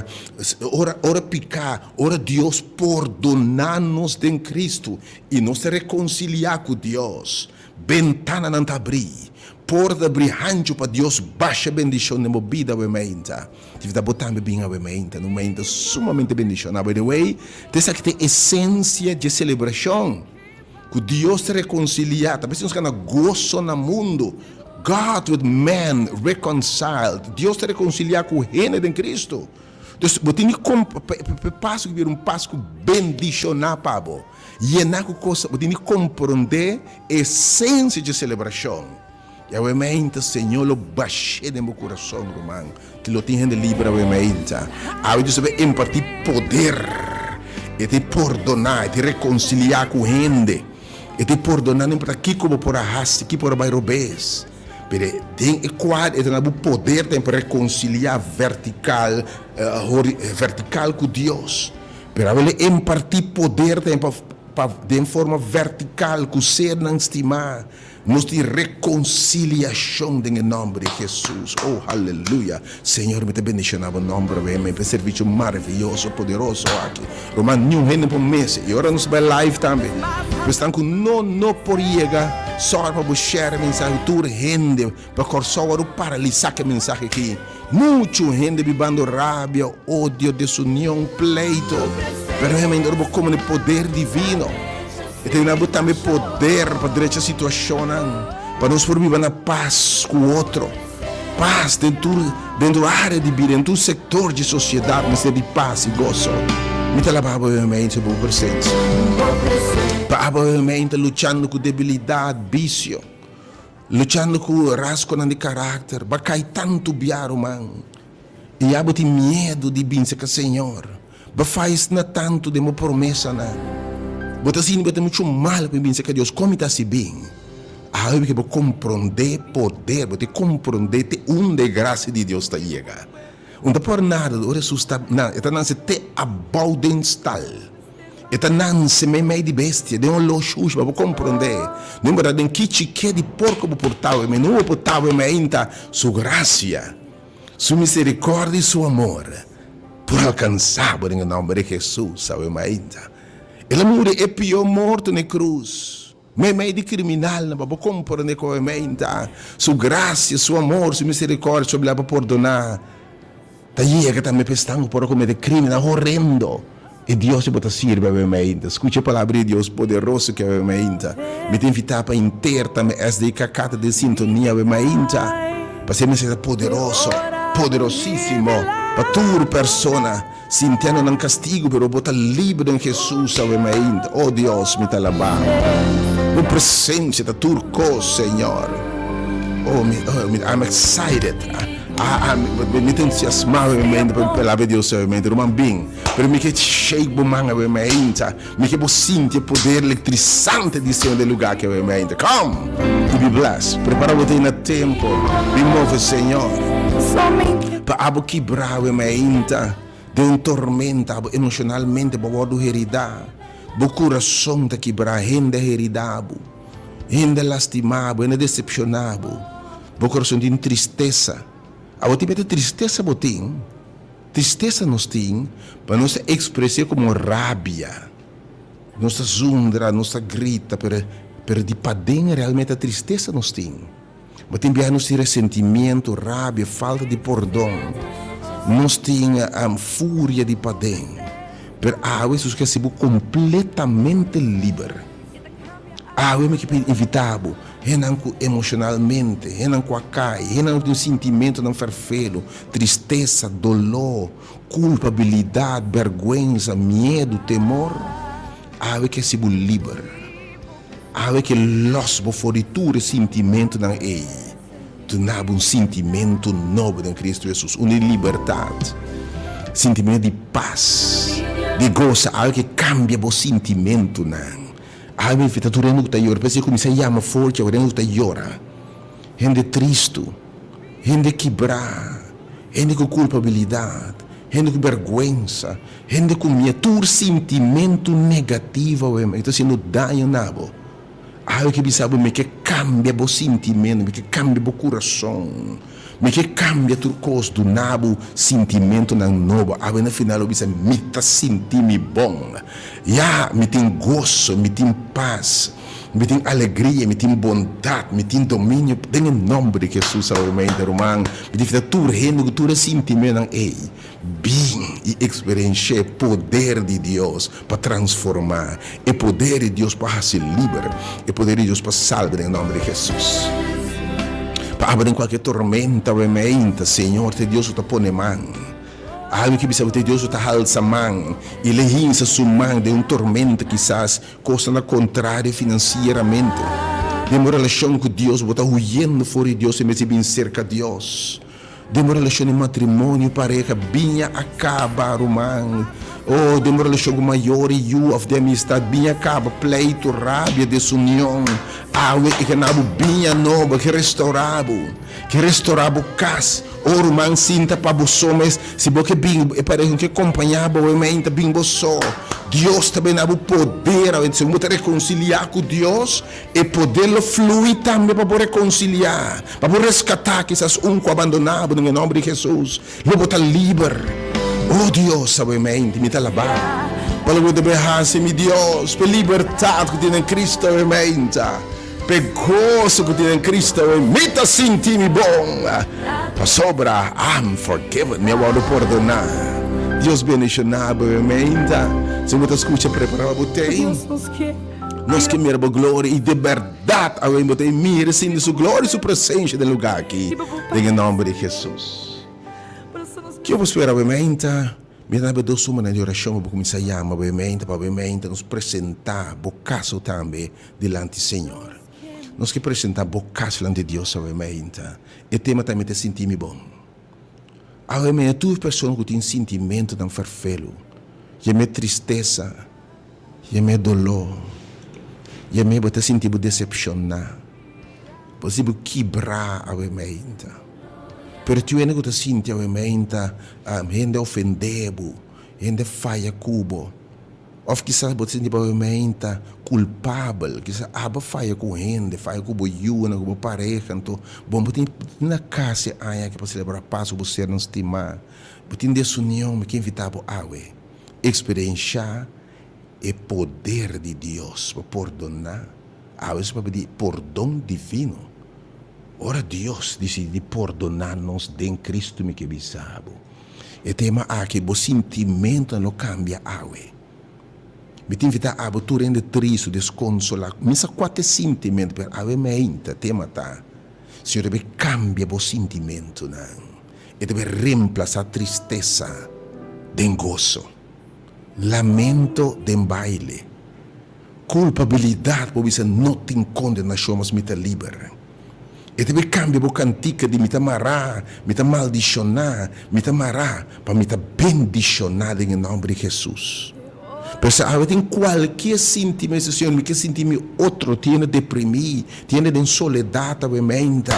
ora picar ora Deus perdonar-nos em Cristo e nos reconciliar com Deus ventana não tá abrir porta abrir para Deus baixa bendição na vida obviamente tive da botar bem obviamente no momento sumamente bendição by the way dessa que tem essência de celebração que Deus te reconcilia, talvez nós ganhamos gozo no mundo. God with man reconciled. Deus te reconcilia com o reino de Cristo. Então, você tem que passo que um passo bendicionar para você. E é na coisa, você tem que compreender a essência de celebração. E obviamente, Senhor, lo baixei no meu coração, irmão. Que lo tenha livre, obviamente. Aí você vai impartir poder. E te perdonar, e te reconciliar com o reino. E te perdonando para aqui como por arraste, aqui por bairobês. Tem quadro, tem o poder para reconciliar vertical com Deus. Para ele impartir poder de forma vertical, com ser não estimar. Nos de reconciliação em nome de Jesus. Oh, aleluia. Senhor, me te bendicionava o nome para serviço maravilhoso, poderoso aqui. Romano, nenhum reino por mês. E agora nos vai live também. Estão com não por chegar. Só para buscar a mensagem. Tudo rende. Para só para paralisar a mensagem aqui. Muito rende vivendo rabia, ódio, desunião, pleito. Pero realmente, como o poder divino. E tem também poder para direita a situação, para nós viver na paz com o outro. Paz dentro da área de vida, dentro do setor de sociedade, mas de paz e gozo. Me trabalho obviamente por presença. Obviamente lutando com debilidade, vício. Lutando com rasgo de caráter. Bacai tanto biaro, man. E há medo de vencer com o Senhor. Faz na tanto de uma promessa, Bota assim, bota muito mal para pensar que Deus como está se bem. Aí que vou compreender poder, vou te compreender te de graça de Deus está chega. Não por nada, ora susta, não, é não se te abaudental. É não se me meio de bestia, de loxus, vou compreender. Não é de que chique de porco vou portar, mas não vou portar, mas ainda sua graça, sua misericórdia e seu amor, por alcançar, por em nome de Jesus, sabe, mas ainda. Ele morre é pior morto na cruz. Meio de criminal, não vou compreender com a sua graça, seu amor, sua misericórdia, sobre lá para perdonar. Daí que também pensando por cometer crime horrendo. E Deus te bota servir obviamente. Escute a palavra de Deus poderoso que obviamente. Me te invitar para inteiro também essa de cacata de sintonia obviamente. Para ser mais poderoso, poderosíssimo. Para tua persona. Sentindo um castigo, pero bota livre em Jesus, obviamente. Oh Deus, me te alabando. O presença da tua coisa, Senhor. I'm excited. Me entusiasmava mente per parlare di Dio mente, roman bing, per me che shake bomanga mente, me che sinti il potere elettrizzante di Dio del lugar che mente. Come, to be blessed, prepara-te in tempo, mi muove Signore, per abo chi bravo mente, de un tormenta, emocionalmente, bodo heridà, bo coração te quebrar, rende heridabo, rende lastimabo, rende decepcionabo, bo coração de tristeza. A ti mete tristeza botim, tristeza nos tem, para nós expressar como rabia, nossa zundra, nossa grita, per di padem realmente a tristeza nos tem. Mas tem nos tem ressentimento, rabia, falta de perdão, nós tem a fúria de padem, per Jesus que se completamente livre. Me que evitabo, renanco emocionalmente, renanco acai, renanco um sentimento não farfelo, tristeza, dolor, culpabilidade, vergonha, medo, temor. Que se livre. Que los boforiture sentimento não é. Tu nabo sentimento novo em Cristo Jesus, uma liberdade, sentimento de paz, de gozo, que cambia o sentimento não. Me fita tu rendo que ora, pensa como se chama forte, eu rendo que ora. Rende triste, rende quebrar, rende com culpabilidade, rende com vergonha, rende com minha tur sentimento negativo, então se não dá nabo. Que sabe me que cambia o sentimento, me que cambia o coração, me que cambia tudo coisa do nabo sentimento na novo. No final eu bisa me tá sentir-me bom, me tem gozo, me tem paz, me tem alegria, me tem bondade, me tem domínio, em nome de Jesus, realmente, romano, me tem tudo rendo, tudo sentimento bem e experienciar o poder de Deus para transformar, o poder de Deus para ser livre, o poder de Deus para salvar em nome de Jesus. Para abrir qualquer tormenta, realmente, Senhor, te Deus te põe mão. Algo que precisa ter Deus te alça mão e ele rinça sua mão de tormenta, quizás, coisa na contrária financeiramente. De uma relação com Deus, você está huyendo fora de Deus e mesmo bem cerca de Deus. De uma relação de matrimônio, pareja, bem acaba, romano. De uma relação maior e de amistade, bem acaba, pleito, rábia, desunião. E que não bem nova, que restaurava o casa. Romano, sinta para os homens, se você bem, pareja que acompanhava o mente, bem você. Deus também tem o poder, se você reconciliar com Deus, e poder fluir também para reconciliar, para resgatar que essas abandonado no nome de Jesus. Ele está livre. Deus, sabe, me está lavar. Para o de meu Deus, para libertar que tem em Cristo, mente. Per gozo que tem em Cristo, me está sentindo bom. Para sobra, I'm forgiven, me vou perdonar. Deus bendicionado, mente. Se você escuta, prepara você. Nós queremos glória e de verdade, a gente mira sim sua glória e sua presença no lugar aqui, em nome de Jesus. Que eu vou esperar, obviamente, me dá para Deus uma oração para começar a chamar, obviamente, nos apresentar o caso também diante do Senhor. Nós que apresentar o caso diante de Deus, obviamente, e tema também te sentir-me bom. Obviamente, tu pessoas que têm sentimento de farfelo, e me tristeza, e me dolor, e me bota sentir decepcionar, possível quebrar, obviamente. Pero tu ainda que te sente obviamente, gente ofendebo, gente falha cubo, ou quizás você sente obviamente culpável, quizás falha com gente, falha com boiuna, com pareja, então, bom, você na casa aí que para celebrar paz, você não estimar, você tem desunião, que invitava a experienciar o poder de Deus para perdonar, a vezes para pedir perdão divino. Ora Deus decide perdonar-nos em Cristo me que bisabo. E tema que o sentimento não cambia awe. Me te invita a tu rende triste, desconsolado. Misa quatro sentimento per ave mente tema tá. Se deve cambia o sentimento não. E deve reemplazar tristeza de gozo. Lamento de baile. Culpabilidade por isso não tem condenação mas me te libera. E também cambia a cantica de me tamará, me maldicionar, me tamará, para me bendicionar em nome de Jesus. Pero a veces qualquer sentimento, Senhor, me que sentir outro, tiene deprimir, tiene de soledade, obviamente.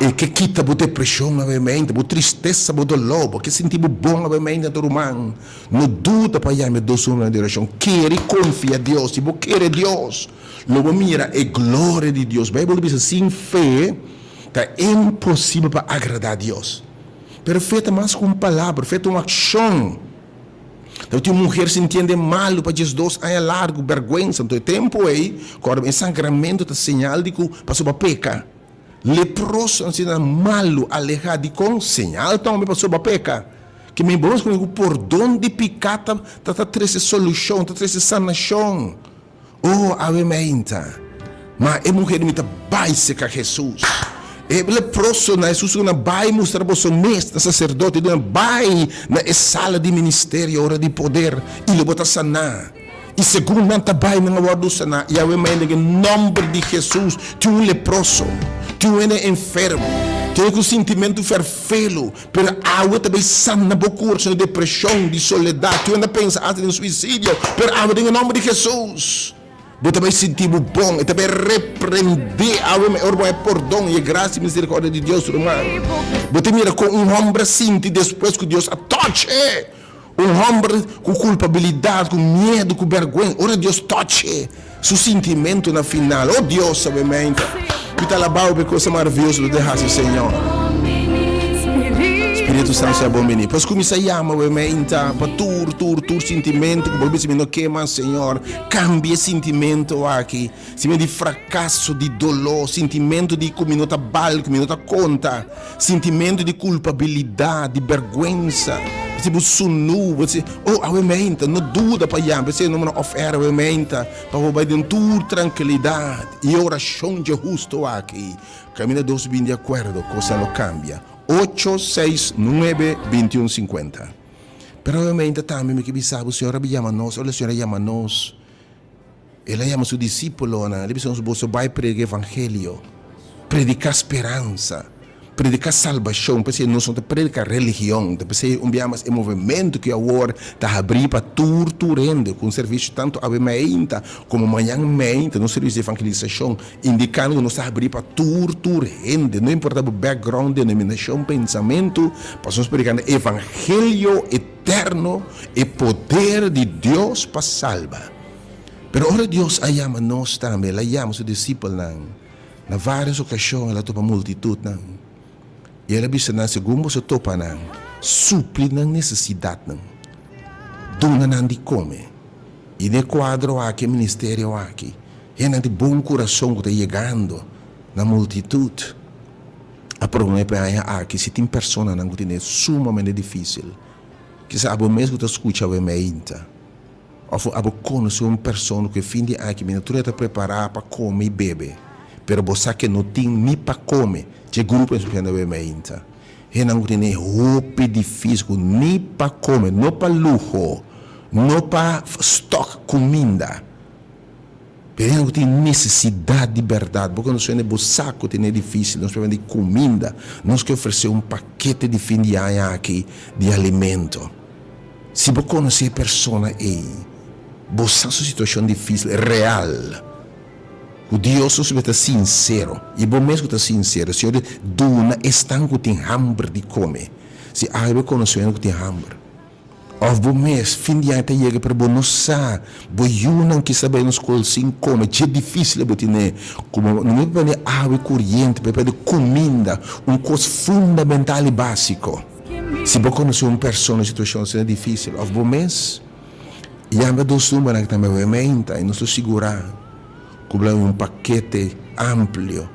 E que quita a depressão, obviamente, a tristeza, o dolor, que sentir bom, obviamente, do humano. Não dúvida para ir me doce uma direção. Quer e confia em Deus, se você quer Deus, logo mira a glória de Deus. A Bíblia diz, sem fé, é impossível para agradar a Deus. Pero feita mais com palavra, feita uma ação. Então, tem uma mulher se entende mal para Jesus, aí é largo, vergonha. Então, o tempo aí, quando o sangramento é sinal de que passou para pecar. Leproso, assim, malo, alejado, com sinal também passou para pecar. Que me busca comigo por onde picar, tá treze solução, tá treze sanação. Oh, avementa. Mas a mulher me vai secar Jesus. E leproso, na Jesus, na vai mostrar para o mestre, sacerdote, na vai na sala de ministério, hora de poder, e ele bota sanar. E segundo não vai na hora sanar, e avementa em nome de Jesus, tu é um leproso, tu é enfermo. Tem um sentimento ferfelo, pero a outra também sana boca de depressão, de soledade. Tu ainda pensa em suicídio, pero a em nome de Jesus. Você também sentir bom, e também repreender a outra perdão e graça e misericórdia de Deus, irmão. Você mira com homem sente depois que Deus a toque. Homem com culpabilidade, com medo, com vergonha. Ora Deus toque seu sentimento na final. Oh Deus, sabemente. Kita labau por coisa maravilhosa do derrasse, Senhor. Espírito Santo seja bom menino. Pois como isso chama, obviamente, para tur sentimento, que por vezes não queima, Senhor. Cambie sentimento aqui. Sentimento de fracasso, de dolor, sentimento de que não está bal, que não está conta, sentimento de culpabilidade, de vergonha. Tipo sunu, você, oh, obviamente, não dúvida para ir, você não oferta, obviamente, para roubar de tur tranquilidade e oração de justo aqui. Caminho Deus bem de acordo, coisa não cambia. 869-2150. Pero obviamente também me que sabe, o Senhor chama-nos, olha, o Senhor chama-nos. Ele chama seu discípulo, ele diz, você vai pregar evangelho, predicar esperança. Predicar salvação, porque não só predicar religião, porque enviamos um movimento que agora está abrindo para torturando com serviço tanto aberta como amanhã-mente, no serviço de evangelização, indicando que nós está abrindo para torturando, não importa o background, denominação, pensamento, passamos predicando evangelho eterno e poder de Deus para salvar. Pero ora Deus chama nós também, Ele chama os discípulos, na várias ocasiões, Ele topa multitud, e ela bisa na segundo você topa na supli na necessidade na dona não de come e de quadro aqui ministério aqui e não de bom coração que está chegando na multitud a problema é aqui se tem pessoa não que é sumamente difícil que sabe mesmo que escuta o mente ou abo conhece uma pessoa que fim de aqui ministério está preparar para comer e beber pero você que não tem nem para comer que grupo especial é mente e não tem roupa difícil nem para comer não para luxo não para stock comida pero não tem necessidade de verdade porque nós temos saco tem difícil nós precisamos de comida nós que oferecer paquete de fim de ano aqui de alimento se você conhecer a pessoa aí você a situação difícil real. O Deus está sincero. E bom mesmo está sincero. Se ele dona estanco tem hambre de comer. Se eu conheço que tem hambre. Ou bom mês, fim de ano chega para bom não sabe. Bom não que sabe nos coisas sem comer. É difícil para ter como não me pede água corrente, para pedir comida, coisa fundamental e básico. Se você conhece uma pessoa em situação é difícil. Ou bom mês, e há dois números que também aumenta e não se segurar. Com paquete amplo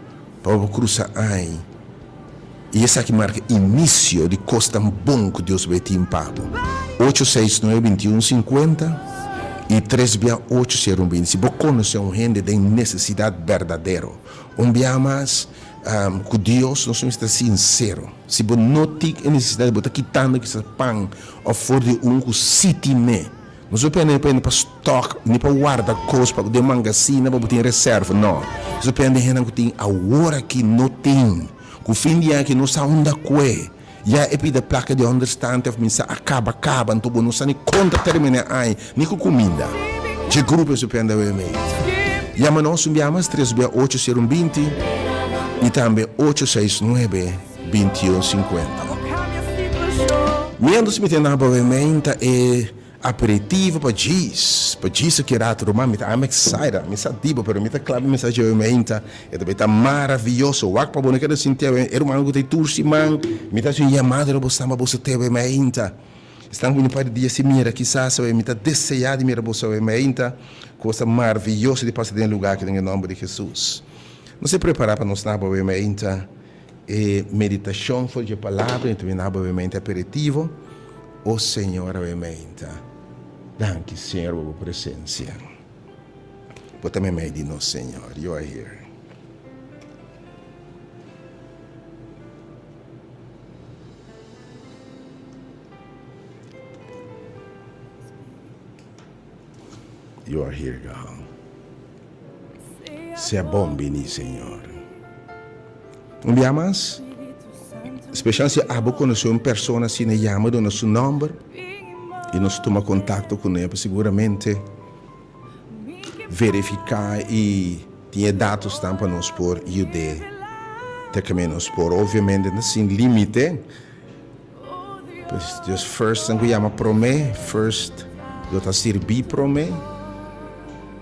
para cruzar aí. E esse aqui marca início de coisa tão bom que Deus vai te impado. 869-2150 e 368-020. Se você conhece um gente de necessidade verdadeira, mais que Deus nós somos sincero. Se você não tem necessidade, você está quitando esse pão ou for de que sitime. Não se pende para stock, nem para guardar coisas, para poder magazine, para botar em reserva, não. Se pende que tem a hora que não tem, que o fim de ano que não está onde é. Já é pida placa de understand, minha acaba, então não está nem conta termina aí, nem com comida. De grupo se pende o e-mail. Já mas nós enviamos 368 e também 869-2150. Menos se me tem na pavimenta é aperitivo para diz que era romano, I'm excited, me sa dibo, pero me tá claro mensagem pavimenta, é também tá maravilhoso, wak para boneca de sentir, é romano que tem tursi man, me tá assim chamado para você mas você tem pavimenta. Estão vindo para o dia se mira quizás me tá desejado de mira você pavimenta, coisa maravilhosa de passar em lugar que tem o nome de Jesus. Não se preparar para nos na pavimenta. Meditação foi de palavra, então na pavimenta aperitivo. O Senhor pavimenta. Danke, Senhor, por presença. Bota me meio de nós, Senhor. You are here. You are here, God. Seja bom venir, Senhor. Um dia mais, especialmente se a boca conhece uma pessoa assim, chama do nosso número e nós toma contato com ele, seguramente verificar e tinha dados também para nós por ajudar, até que menos por, obviamente, sem limite. Just first, que chama promê, first, eu tá servir promê.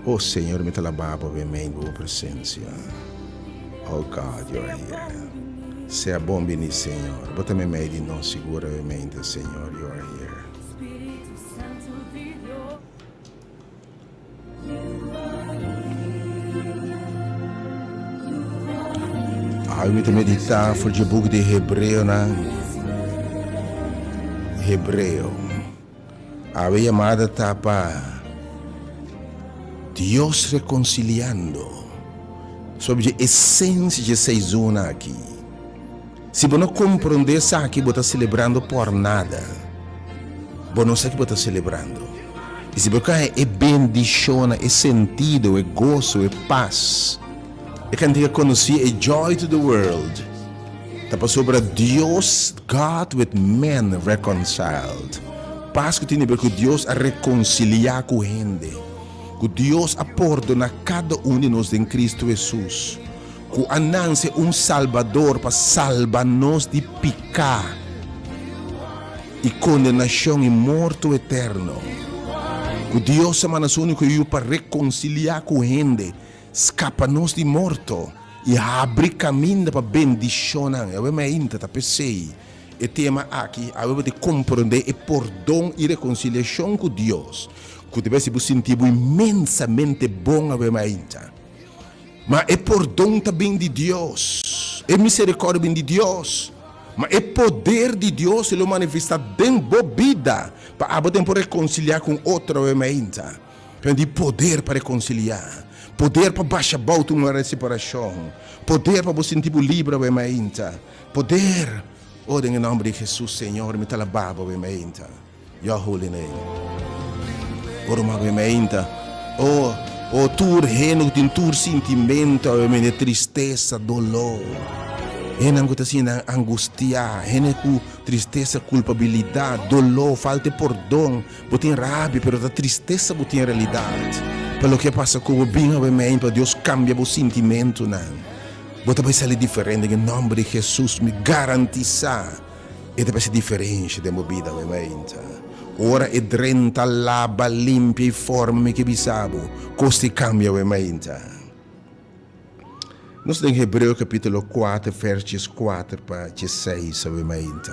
Oh Senhor, me talababa, obviamente, boa presença. Oh God, you are here. Seja bom venir, Senhor. Bota-me meio de nós, seguramente, Senhor, you are here. Eu me meditar por o book de Hebreu, né? Hebreu. A chamada tapa Deus reconciliando. Sobre a essência de seis una aqui. Se você não compreender isso aqui, você está celebrando por nada. Você não sabe que você está celebrando. E se você é bendição, é sentido, é gozo, é paz. É que você conhecer a joy to the world. Está sobre Deus, God with men reconciled. Paz que tem porque Deus a reconciliar com a gente. Que Deus perdona cada um de nós em Cristo Jesus. Que anuncie Salvador para salvar-nos de pecado e condenação e morte eterno. Que Deus é o único que para reconciliar com a gente, escapa-nos de morte e abre caminho para bendição. Eu me ainda tá pensei. O tema aqui, eu de compreender e perdão e reconciliação com Deus. Que deve se sentir imensamente bom a ver ainda. Mas é perdão também de Deus. É misericórdia de Deus. Mas é poder de Deus ele manifesta dentro da vida para poder reconciliar com outra ainda. Tem poder para reconciliar. Poder para baixar balto uma separação. Poder para você sentir livre ainda. Poder. Oh, em nome de Jesus, Senhor, me talababa ainda. Your holy name. Oh, tur heno tin tur sentimento, de tristeza, dolor. Hena que assim angustia, hena com tristeza, culpabilidade, dolor, falta de perdão, botem rabia, pero a tristeza botem realidade. Pelo que passa com o bem, para Deus cambia o sentimento, não. Bota vai ser diferente em nome de Jesus, me garantiza. E deve ser diferente da minha vida, ora é drenta lava, limpia e forma que bisabo. Costi cambia o mente. Nós temos Hebreu capítulo 4, versos 4 para 6, o mente.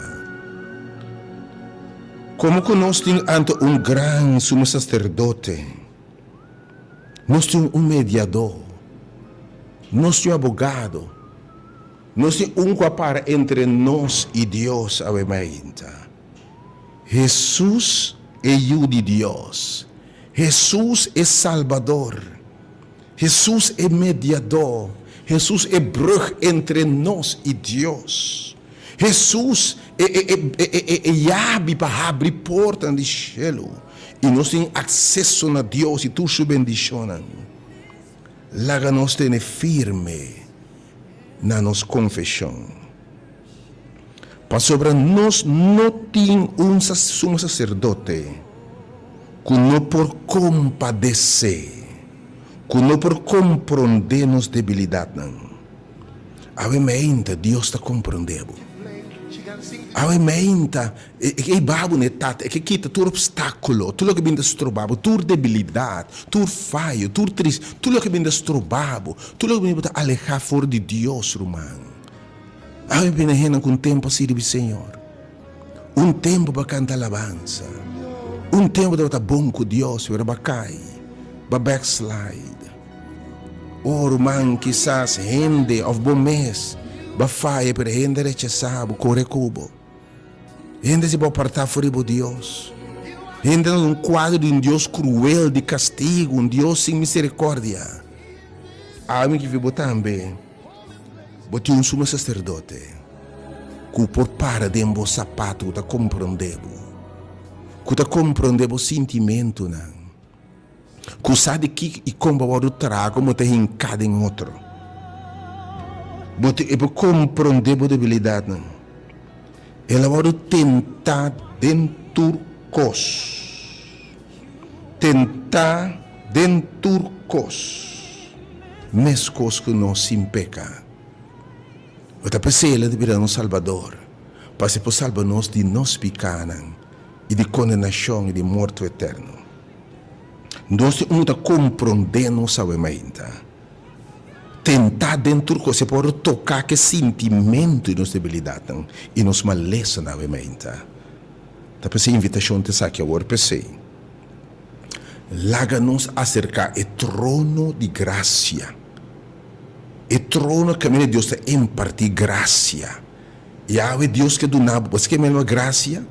Como que nós temos ante grande sumo sacerdote, nós temos mediador, nós temos advogado, nós temos para entre nós e Deus, o mente. Jesus é Hijo de Deus. Jesus é Salvador. Jesus é mediador. Jesus é brug entre nós e Deus. Jesus é chave para abrir portas do céu. e nós temos acesso a Deus e tu sua bendição. Laga nós ter firme na nossa confissão. Para sobre nós não tem sumo sacerdote que não por compadecer, que não por compreender nossa debilidade. Avementa Deus está compreendendo. Avementa é babo netat, é que quita todo obstáculo, tudo que binda estrobabo, toda debilidade, todo falho, todo triste, tudo que binda estrobabo, tudo que binda alejar fora de Deus, romano. Avementa rena com tempo a servir Senhor, tempo para cantar alabança, tempo para estar bom com Deus, para bacai, para backslide. Romano, quizás rende of bom mês, para faia para rende rechazado, corre cubo. Gente se pode partir fora de Deus. Gente num quadro de Deus cruel, de castigo, Deus sem misericórdia. Há alguém que vive também. Bote sumo sacerdote. Que por para de um sapato, que está compreendendo. Que está compreendendo o sentimento. Que sabe que e como o trago, como está hincado em outro. Bote para compreender a debilidade. Ela vai tentar dentro cos. Tentar dentro cos. Mes cos que não se impeca. Eu te pensei ela de virar um salvador. Para se por salvar nós de nós picanan. E de condenação e de morte eterno. Nós não está compreendendo nossa mente. Tentar dentro de você pode tocar que sentimento e nossa debilidade e nos maleza na mente. Tá pensei invitação te saque agora pensei. Laga-nos acercar o trono de graça. O trono que a Deus te impartir graça. E há Deus que do nabo, você que mesmo graça.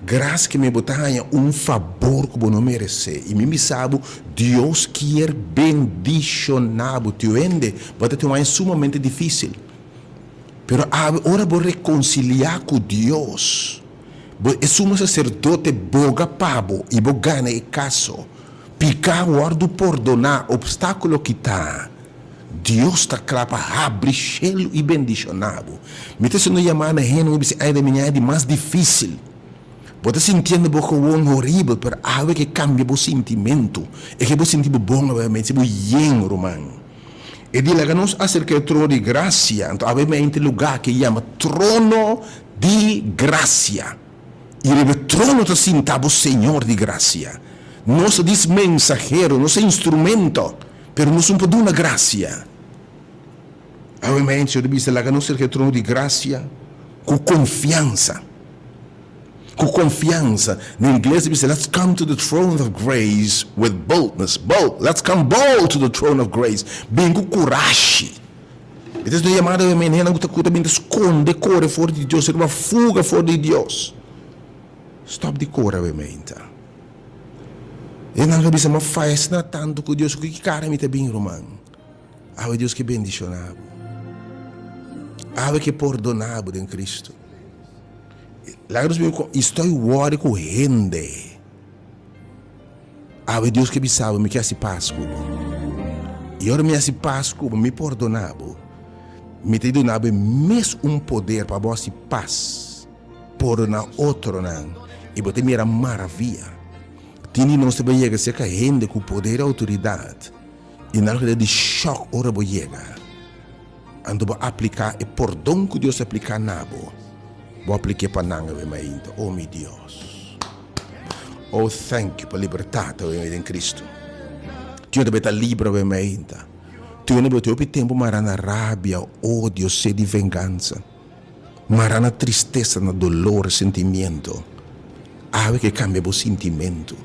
Graça que me botaria favor que eu não merece. E me sabe, Deus quer bendicionar o teu ende, mas é sumamente difícil. Pero agora vou reconciliar com Deus. É sumo sacerdote boga pabo e vou ganhar o caso. Picar o ar do perdonar, obstáculo que está. Deus está claro para abrir céu e bendicionado. Me está sendo chamado a gente, é de minha é mais difícil. Você sentindo que é horrível, mas algo que cambia o sentimento. É que você sente bom, obviamente, você bem, romano. E de lá que nós acerca do trono de graça, então, obviamente, lugar que chama trono de graça. E o trono está sentado o Senhor de graça. Nós diz mensageiro, nós é instrumento, mas nós somos de uma graça. Obviamente, eu disse lá que nós acerca do trono de graça, com confiança. Com confiança. Em inglês diz, let's come to the throne of grace with boldness. Let's come bold to the throne of grace. Bem com coragem. Então, a chamada de menina que está esconde, corre fora de Deus, uma fuga fora de Deus. Stop de correr, obviamente. E não diz, mas faz tanto com Deus, que cara me está bem, romano. Há Deus que bendicionado. Há que perdonado em Cristo. Lá estou worried com gente. Deus que me sabe, me quer se Páscoa. E agora me hace Páscoa, me perdonava. Me tem dado mesmo poder para você paz. Perdonar outro não. E você me era maravilha. Tinha não se vai ser que gente com poder e autoridade. E na hora de choque, ora vai chegar. Ando para aplicar e perdão que Deus aplicar na boa. Vou aplicar para nanga ainda. Oh, meu Deus. Oh, thank you por liberdade em Cristo. Tu não está livre ainda. Tu não está tempo marana rábia, ódio, sede de vingança. Marana tristeza, na dolor, sentimento. Há que cambia o sentimento.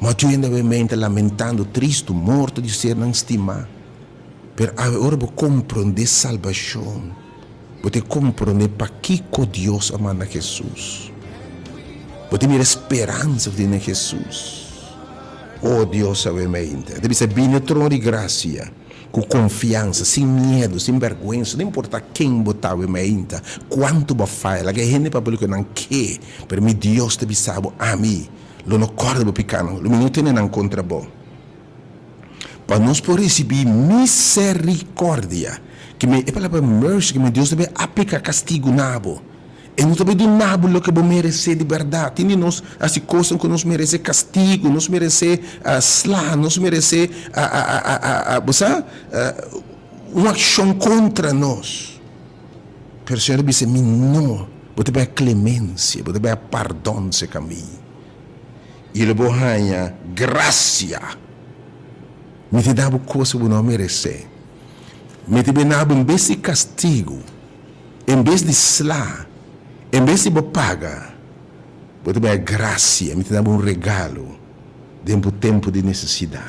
Mas tu ainda está lamentando, triste, morto de ser não estimar. Mas agora vou compreender salvação. Você compreender para que Deus ama Jesus. Você ter esperança em Jesus. Oh Deus, obviamente. Deve ser bem no trono de graça. Com confiança, sem medo, sem vergonha. Não importa quem botar, obviamente. Quanto vai falar. Que a gente para que não quer. Mas Deus deve saber a mim. Lo não corda bo picano, lo não tem nan contra bo. Para nós por receber misericórdia, que me é palavra mercy, que me Deus deve aplicar castigo nabo. E não também do nabo lo que bo merece de verdade. Tem nós as coisas que nós merece castigo, nós merece slá, nós merece uma ação contra nós. Pero o Senhor disse, não, você vai clemência, você vai perdão se caminho. E ele vai graça. Me te dá coisa que não merece. Me te dá em vez de castigo, em vez de slá, em vez de pagar, você vai graça, me te dá regalo dentro do tempo de necessidade.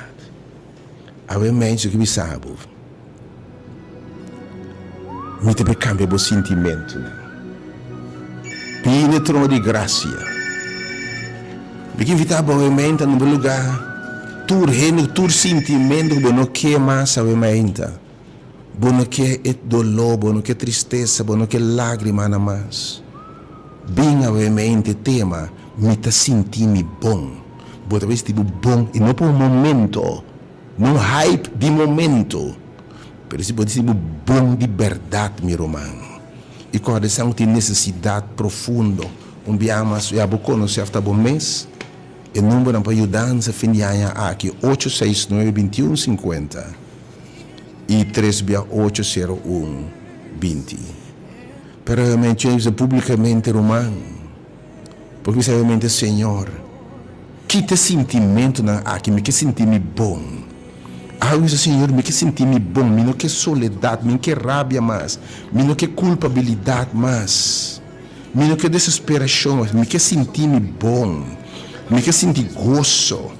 Obviamente, que me sabe, me te cambia o sentimento. Pine trono de graça. Me invitava obviamente num lugar, tur sentimento, não quer mais obviamente. Não quer dolor, não quer tristeza, não quer lágrima na mais. Bem obviamente tema, me te sentir bom. Bota vez tipo bom e não por um momento, não hype de momento. Pero se pode ser bom de verdade, meu irmão. E coração tem necessidade profunda. Biamas, já vou conhecer hasta bom mês. E número para ajudança fim de ano aqui 869-2150 e 3680120. Pero realmente eu publicamente irmão, porque realmente Senhor, quita sentimento na aqui, me que sentir-me bom. Senhor, me que sentir-me bom, me não que soledade, me que rabia mais, me não que culpabilidade mais, me não que desesperação, me que sentir-me bom, me que sentir gozo.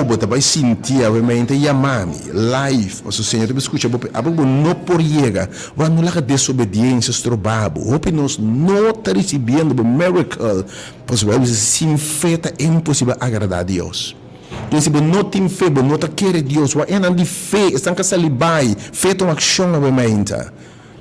Você vai sentir, obviamente, chamar-me, live, o Senhor, me escuta, não por llegar, vai anular a desobediência, estrobabo, nós não está recebendo o miracle, pois sem fé é impossível agradar a Deus. Então, se você não tem fé, você não quer Deus, você não tem fé, está em salibai, fé uma ação, obviamente.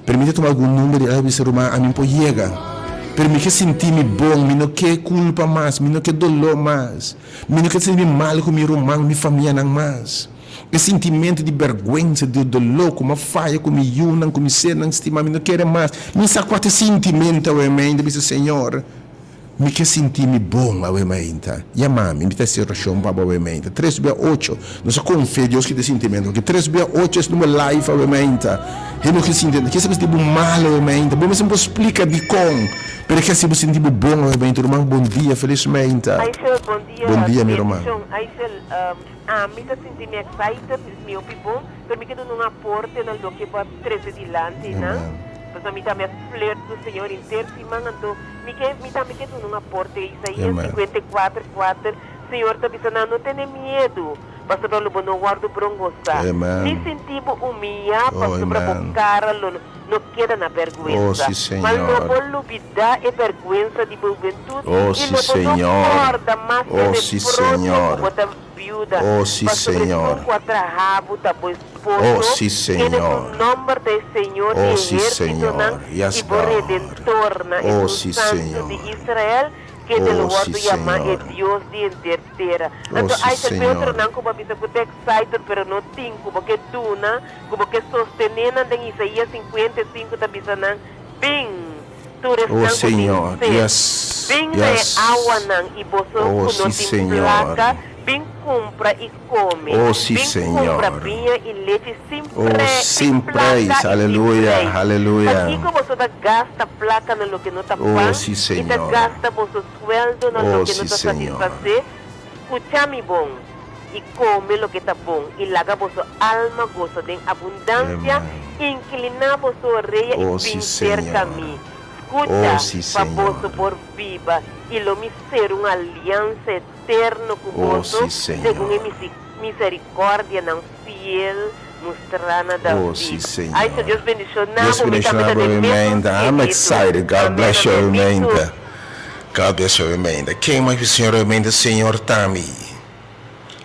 Permite tomar algum número de ser humano, a mim pode chegar. Permite sentir-me bom, me não quer culpa mais, me não quer dolor mais, me não quer sentir mal com meu irmão, minha família não mais. Esse sentimento de vergonha, de dolor, com uma falha, com meu yunam, com meu ser, não estima, me não quer mais. Me sacote sentimento, obviamente, diz o Senhor. Me quer sentir-me bom, obviamente. E a mãe, me tem essa oração, obviamente. 368, nós confia Deus que tem sentimento, porque 368 é numa live, obviamente. E não quer sentir, que se você tem mal, obviamente. Bom, mas você explica de como. Pero que se você sentir bom, obviamente. Irmão, bom dia, felizmente. Aisel, bom dia. Bom dia, meu irmão. Aisel, me está sentindo excited, me ouvi bom, pero me quedo num aporte no que para 13 de lante, né? Pues a mí también flirt do Senhor inteiro, então me também quedo num aporte, Isaías 54:4, Senhor está dizendo, não tenha medo, pastor Paulo, não guardo brongosa. Me senti humilhado, pastor Paulo, cara, não queda na vergonha. Mas não vou olvidar a vergonha de juventude. E não guarda mais sim, Senhor. Oh, sim, Senhor. Oh, sim, Senhor. O nome do Senhor oh, sim, Senhor. Yes, e o Redentor oh, o sim, Santo Senhor. de Israel, que oh, ele guarda sim, chamar é Senhor. Deus de interteira. Oh, então, sim, aí se Senhor. Pedro não como avisa que excited, pero não tem como que tu, né? Como que sostenendo em Isaías 55 da bisana, bem, tu Oh, Senhor. Yes. bem Yes. água não e você Oh, sim, não tem Senhor. placa, bem compra e come. Oh, sim, bem Senhor. compra vinha e leite sempre. Oh, sim, praise. Aleluia. Aleluia. Aqui como você gasta placa no que não está Oh, sim, e Senhor. gasta você sueldo no Oh, que sim, não está Senhor. satisfazer, escucha-me bom e come o que está bom e larga você alma goza de abundância, inclinar você orelha Oh, e sim, pincer Senhor. caminho. Oh, Escuta, sim, para Senhor. você por viva e lo me ser uma aliança eterna com Oh, você, sim, Senhor. segundo a misericórdia não fiel, mostrando da Oh, vida. sim, Senhor. Ai, se Deus bendicionar, Deus bendicionar, obviamente. I'm excited. God bless you, obviamente. God bless you, obviamente. Quem mais que o Senhor, obviamente, Senhor Tami.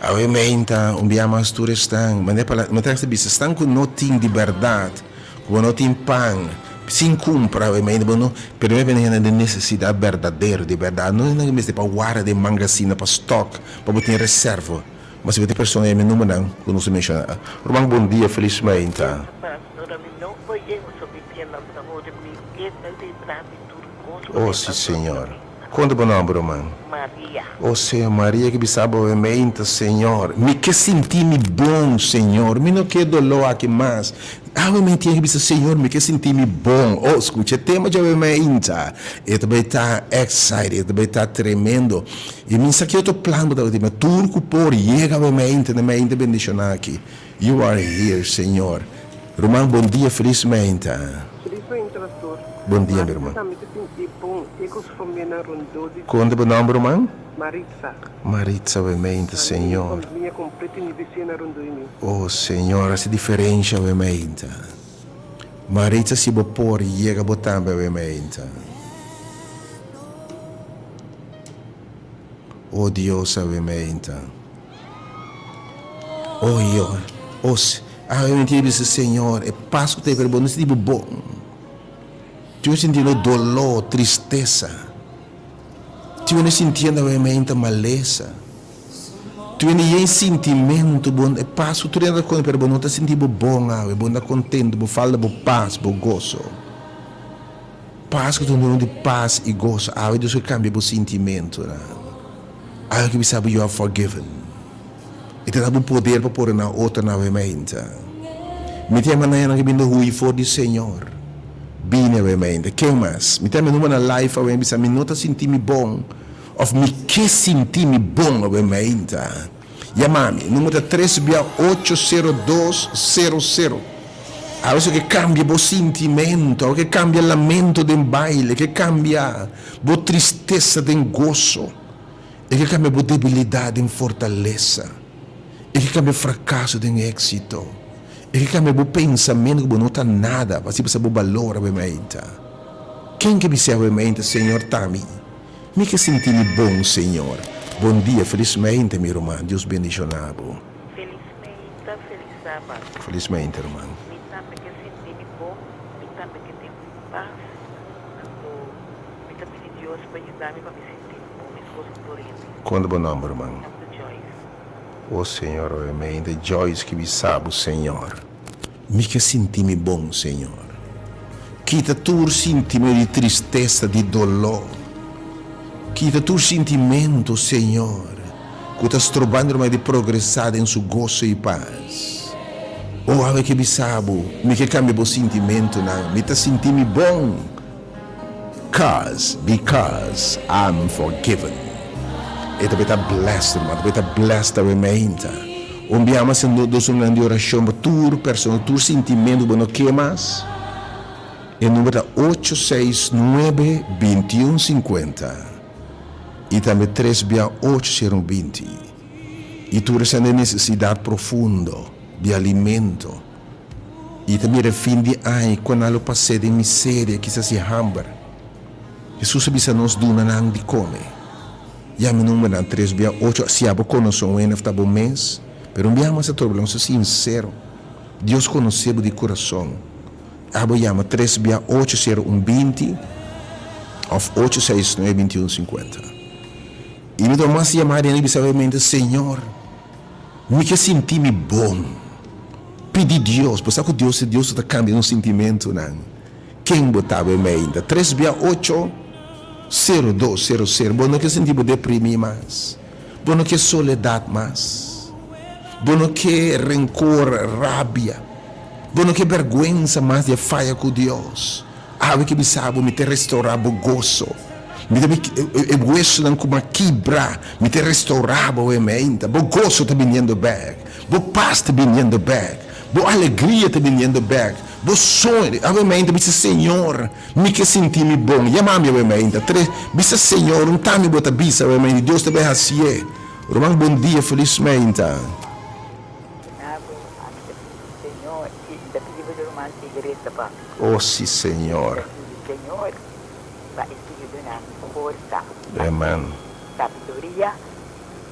Obviamente, biamas tu estão, mas tem que estão com nothing de verdade, com nothing pão, Sin compra, obviamente, bueno, per me viene di necessità verdadeira, di verdade. Non è che para guardare di magazzina, para stock, para botar in riserva. Ma se avete persone che mi nominano, quando si menziona, Romano, buon dia, felicemente. Oh, sì, Signore. Quando buon nome, Romano? Maria. Oh, Senhor Maria, que sabe obviamente, Senhor. Me que sentir-me bom, Senhor. Me não quer dolor aqui mais. Obviamente, que bisa, Senhor, me que sentir-me bom. Oh, escute, o tema de obviamente. E também está excited, também está tremendo. E me sabe que eu estou plano da última. Tudo por chega obviamente na minha bendição aqui. You are here, Senhor. Romano, bom dia, felizmente. Bom dia, meu irmão. Quando é o nome, irmão? Maritza, ovviamente, Senhor. Oh, Senhor, essa diferença, ovviamente. Maritza si può porre, chega a botar, ovviamente. Oh, Deus, ovviamente. Oh, io. Oh, ovviamente, Senhor, é passo que tem para bom, não se bom. Tu sentindo dolor, tristeza. Tu não sentindo realmente maleza. Tu não tem sentimento bom. É paz, tu não está per bom, não está sentindo bom, bom, está contente, bom, fala de paz, bom gozo. Paz que tu não tem paz e gozo. Deus cambia o sentimento. Que você sabe, you are forgiven. E te dá o poder para pôr na outra novamente. Me tem maneira que vindo rui for do Senhor. Bine, ovviamente. Che mais? Mi teme numa live, ovviamente, mi nota sentir-me bom. Of me que sentir-me bom, ovviamente. Chiamami, número 3-80200. Adesso che cambia il sentimento, che cambia il lamento del baile, che cambia la tristezza del gozo, e che cambia la debilità in fortaleza, e che cambia il fracasso del éxito. E che cambia il pensamento che non ha nada, ma si passa il valore, ovviamente. Quem que me serve, ovviamente, Senhor, Tami? Me que sentir-me bom, Senhor. Bom dia, felizmente, meu irmão. Deus bendicionado. Feliz sábado. Felizmente, irmão. Me sabe que sentir-me bom, me sabe que tenho paz. Me sabe que Deus vai ajudar-me para me sentir bom, me esforço por ele. Quando bom nome, irmão? Joyce. Oh, Senhor, ovviamente, Joyce que me sabe, Senhor. Me que sentir-me bom, Senhor. Quita todo sentimento de tristeza, de dolor. Quita todo sentimento, Senhor, que estás trovando mais de progressar em seu gozo e paz. Oh, ave que me sabe, me que cambia o sentimento, não. Me está sentindo bom. Because I'm forgiven. E também está blessed, irmão. Também está blessed, obviamente. Umbiamo sendo dos uma de oração para toda pessoa, todo sentimento, bueno, que mais? E número 869-2150. E também 368-020. E tu recebe necessidade profunda de alimento. E também é fim de ano, quando eu passei de miséria, que se hambar. Jesus bisa nos duna nang de comer. E a minha número 368, se abo conosco um ano, bom mês. Pero enviamos esse problema sincero. Deus conheceu de coração. Abo chama 368-0120 ou 869-2150. E me dá mais chamada e disse, obviamente, Senhor, me que sentir-me bom. Pedi Deus, porque sabe que Deus está cambiando o sentimento, não? Quem botava em mente? 368-0200. Bom, não que sentir-me deprimir mais. Bom, não que soledade mais. Bom, que rancor, rabia. Bom, que vergonha mais de falha com Deus. Que me sabe, me te restaurar o gozo. Me o gozo não como quebrar, me te restaurar o mente. O gozo está vindo back. O paz está vindo back. A alegria está vindo back. O sonho, obviamente, me diz, Senhor, me que sentir-me bom. Chama-me, obviamente. Diz, Senhor, time bota bisa, obviamente. Deus te bendiga. Romano, bom dia, felizmente. Oh, sim, Senhor. Senhor, vai Espírito na força. Amen. Sabedoria,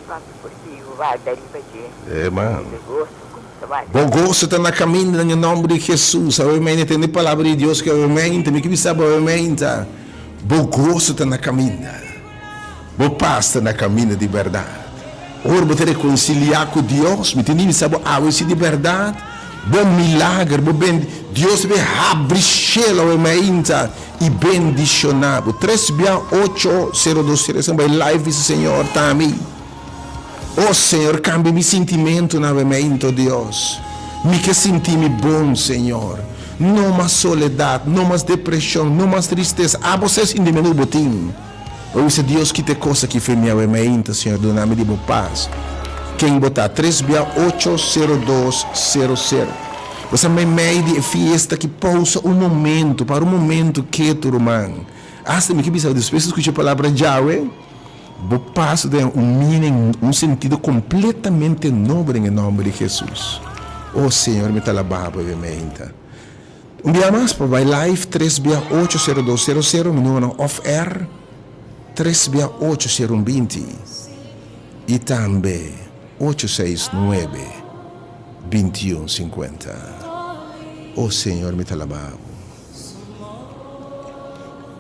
vai por ti, vai dar para ti. Amen. Gosto, Vai. Vou gosto na caminho em nome de Jesus. Obviamente tem a palavra de Deus que obviamente me que sabe obviamente. Vou gosto na caminho. Vou pasta na caminho de verdade. Ora vou te reconciliar com Deus. Me tem sabe a de verdade. Bom milagre, bom ben Deus vai abrir cielo obviamente e bendicionar. 3:802 vai live Senhor também. Oh Senhor, cambia meu sentimento novamente, Deus. Me que senti-me bom, Senhor. Não mais soledade, não mais depressão, não mais tristeza. Ah, você sente meu botim. Eu disse, Deus, que te coisa que foi minha mente, Senhor, do nome de meu paz. Quem botar 3:80200. Você me mede fiesta que pausa momento, para um momento quieto, irmão. Hasta me que bisa, depois escute a palavra Yahweh. Vou passo de um sentido completamente nobre em nome de Jesus. Oh Senhor, me talababa, obviamente. Dia mais para vai live 3:80200, meu número off-air 3:80120 e também 869-2150. Oh Senhor, me talababa.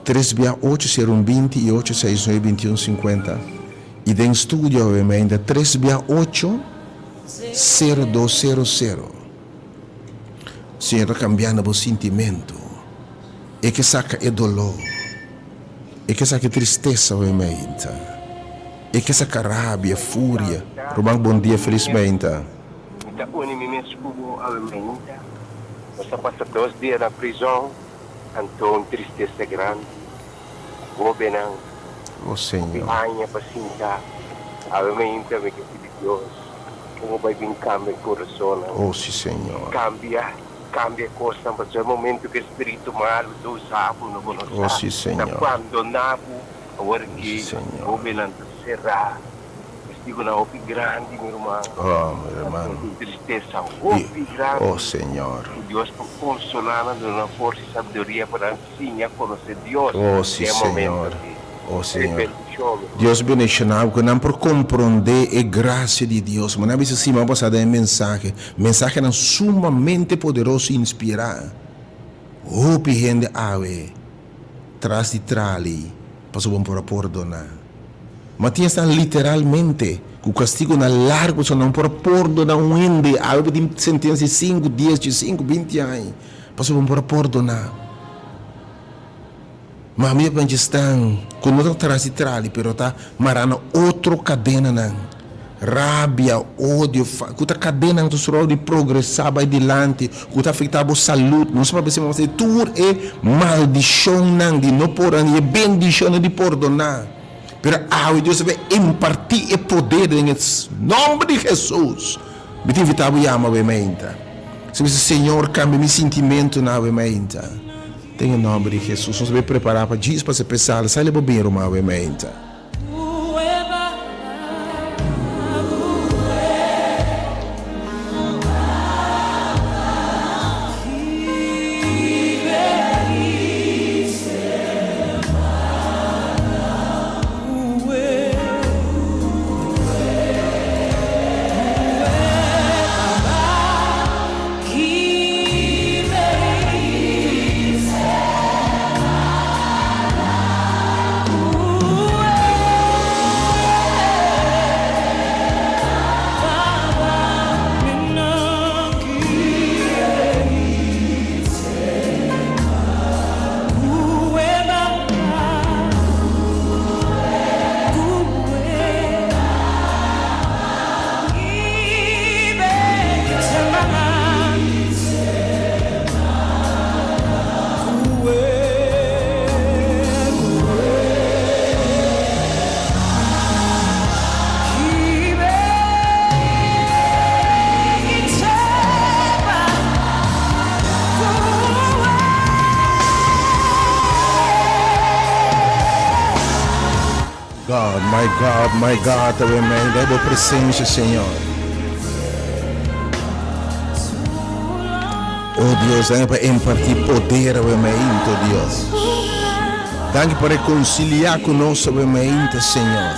3:80120 e 869-2150. E em estúdio, obviamente, 3:80200. Senhor, cambiando o sentimento. E que saca o dolor. E que saca tristeza, obviamente. E que saca rabia, fúria. Romang, bom dia, felizmente. Kita uni mesmo obviamente. Basta passa 2 dias na prisão. Então, tristeza grande. Gobenang, Oh Senhor. hanya pasinta. Obviamente, me que de Deus. Como vai vir cambia o coração. Oh sim, Senhor. Cambia coisa. Mas no momento que o espírito malo do sapo no conosco. Oh sim, Senhor. Na abandonado, agora que Senhor. gobenang será. Digo na opi grande, meu irmão. Oh, meu irmão. Tristeza, opi grande. Oh Senhor. Deus por consolar, dando força e sabedoria para ensinar a conhecer Deus. Oh sim, É Senhor. momento de Oh Senhor. reflexão. Deus bendicionado, que não por compreender a graça de Deus, mas não precisa semana passada é mensagem é sumamente poderoso e inspirar. O gente ave, traz de trali, passou bom por perdonar. Mas tinha estado literalmente, o castigo na largo, só não por perdonar um ende, ave de sentença de 5, 10, 5, 20 anos, passou bom por perdonar. Mas a minha gente está com outra traz de trali, pero está marando outra cadena não. Rabia, ódio, que a cadena não só de progressar vai adiante, que está afetando a saúde, não só para pensar, mas tudo é maldição não, de não por é bendição de perdonar. Pero Deus vai impartir o poder em nome de Jesus. Me te invitava a amar obviamente. Se você Senhor cambia meu sentimento novamente. Tem o nome de Jesus. Nós vamos preparar para dias para se pensar. Sai para bem, irmão, obviamente. My God, amém. Dá a presença, Senhor. Oh Deus, dá para impartir poder, amém, oh Deus. Dá para reconciliar conosco, amém, Senhor.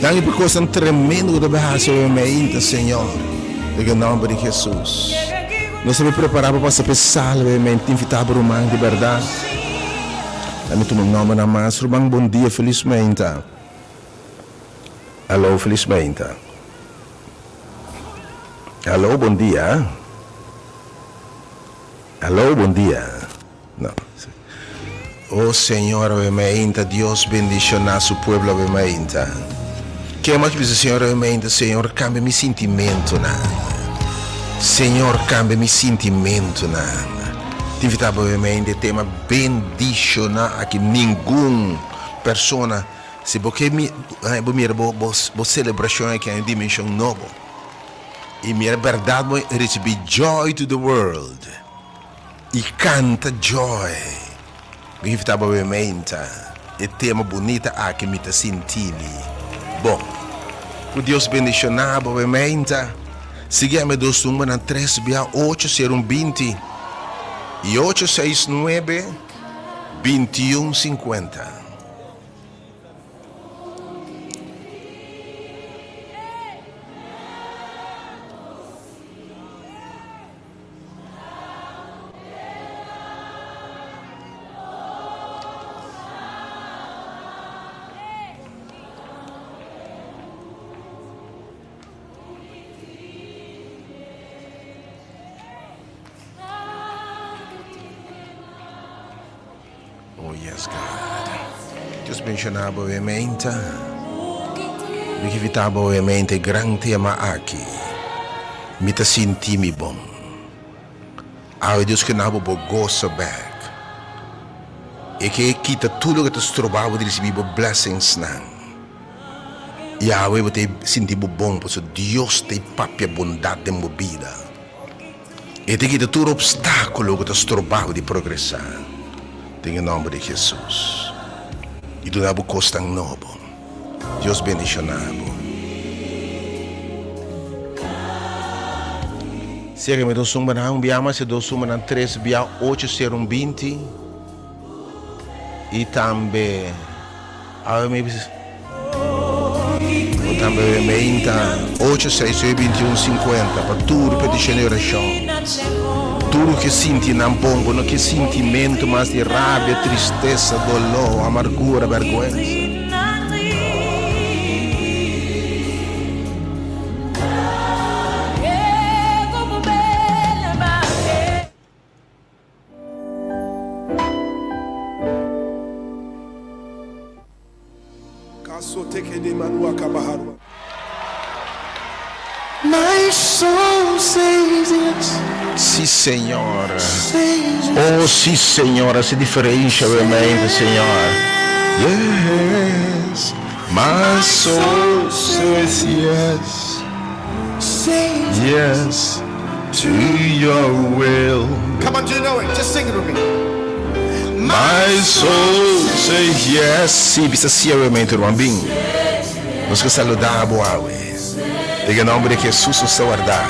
Dá para coisa tremenda que tu vai fazer, amém, Senhor. em nome de Jesus. Nós estamos preparados para saber salvemente, invitar para o man de verdade. Kami tumang na mas, rumang bom dia, felizmente. Alô, felizmente. Alô, bom dia. Alô, bom dia. Não. Oh Senhor, obviamente, Deus bendicionar su pueblo, obviamente. Que mais que Senhor, obviamente, Senhor, cambia meu sentimento, né? Senhor, cambia meu sentimento, né? Te invitava, obviamente, tema bendicionar aqui nenhuma persona. Se porque mira bo celebração aqui em dimensão nova. E mira verdade, mo recebi joy to the world. E canta joy. Mi invitava ovviamente e tema bonita aqui me tá sentindo. Bom, que Deus bendicionava ovviamente. Seguiamo dos números 3 via 8 0 20 e 869 2150. Oh yes, God. Deus mencionava ovviamente. Mi invitava ovviamente grande tema aqui. Mi ta sentimi bom. Ah, Deus que não bo gozo back. E que kita tudo que tu trovava de receber blessings não. E a eu te senti bom, porque Deus te papia bondade de minha vida. E te kita tudo obstáculo que tu trovava de progressar. Em nome de Jesus. E do nabo costa novo. Deus bendicionado. Siga-me do suma na biama se do suma na 3 bia 80120 e também também menta 8662150 para tudo petição de oração. Tudo que senti não bom, não que sentimento, mas de rabia, tristeza, dolor, amargura, vergonha. My soul says yes. Sim, Senhor. Oh, sim, Senhor. Se diferencia realmente, Senhor. Yes. My soul says yes. Yes. To your will. Come on, do you know it? Just sing it with me. My soul says yes. Sim, precisa ser realmente, irmão. Bem. Nós que saludar a boa. Em nome de Jesus, o seu guardar.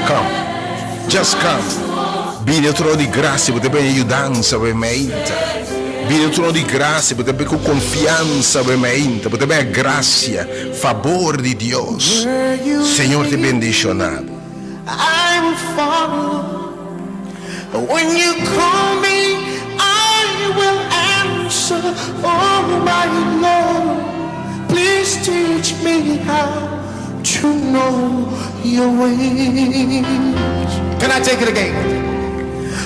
Come. Just come. Bine trono di grazia, potrebbe aiutanza ovviamente. Bine trono di grazia, potrebbe con confianza ovviamente. Potrebbe grazia, favor di Dios. Señor te bendicionado. I will follow. When you call me, I will answer. Oh my Lord, please teach me how to know your ways. Can I take it again?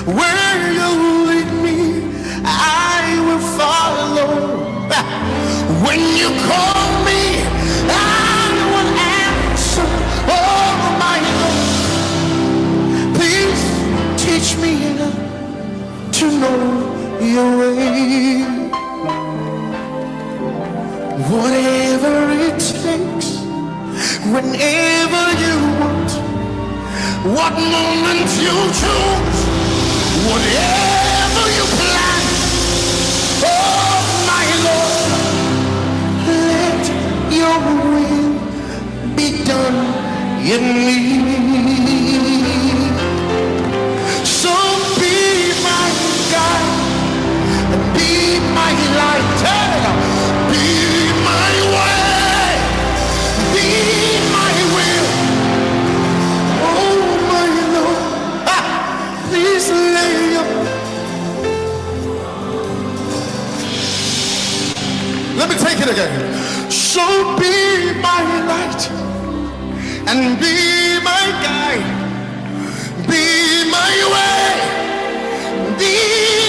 Where you lead me, I will follow. When you call me, I will answer. Oh my Lord, please teach me to know your way. Whatever it takes, whenever you want, what moment you choose, whatever you plan. Oh my Lord, let your will be done in me. So be my guide and be my light. Be my way, be my will. Let me take it again. So be my light and be my guide, be my way, be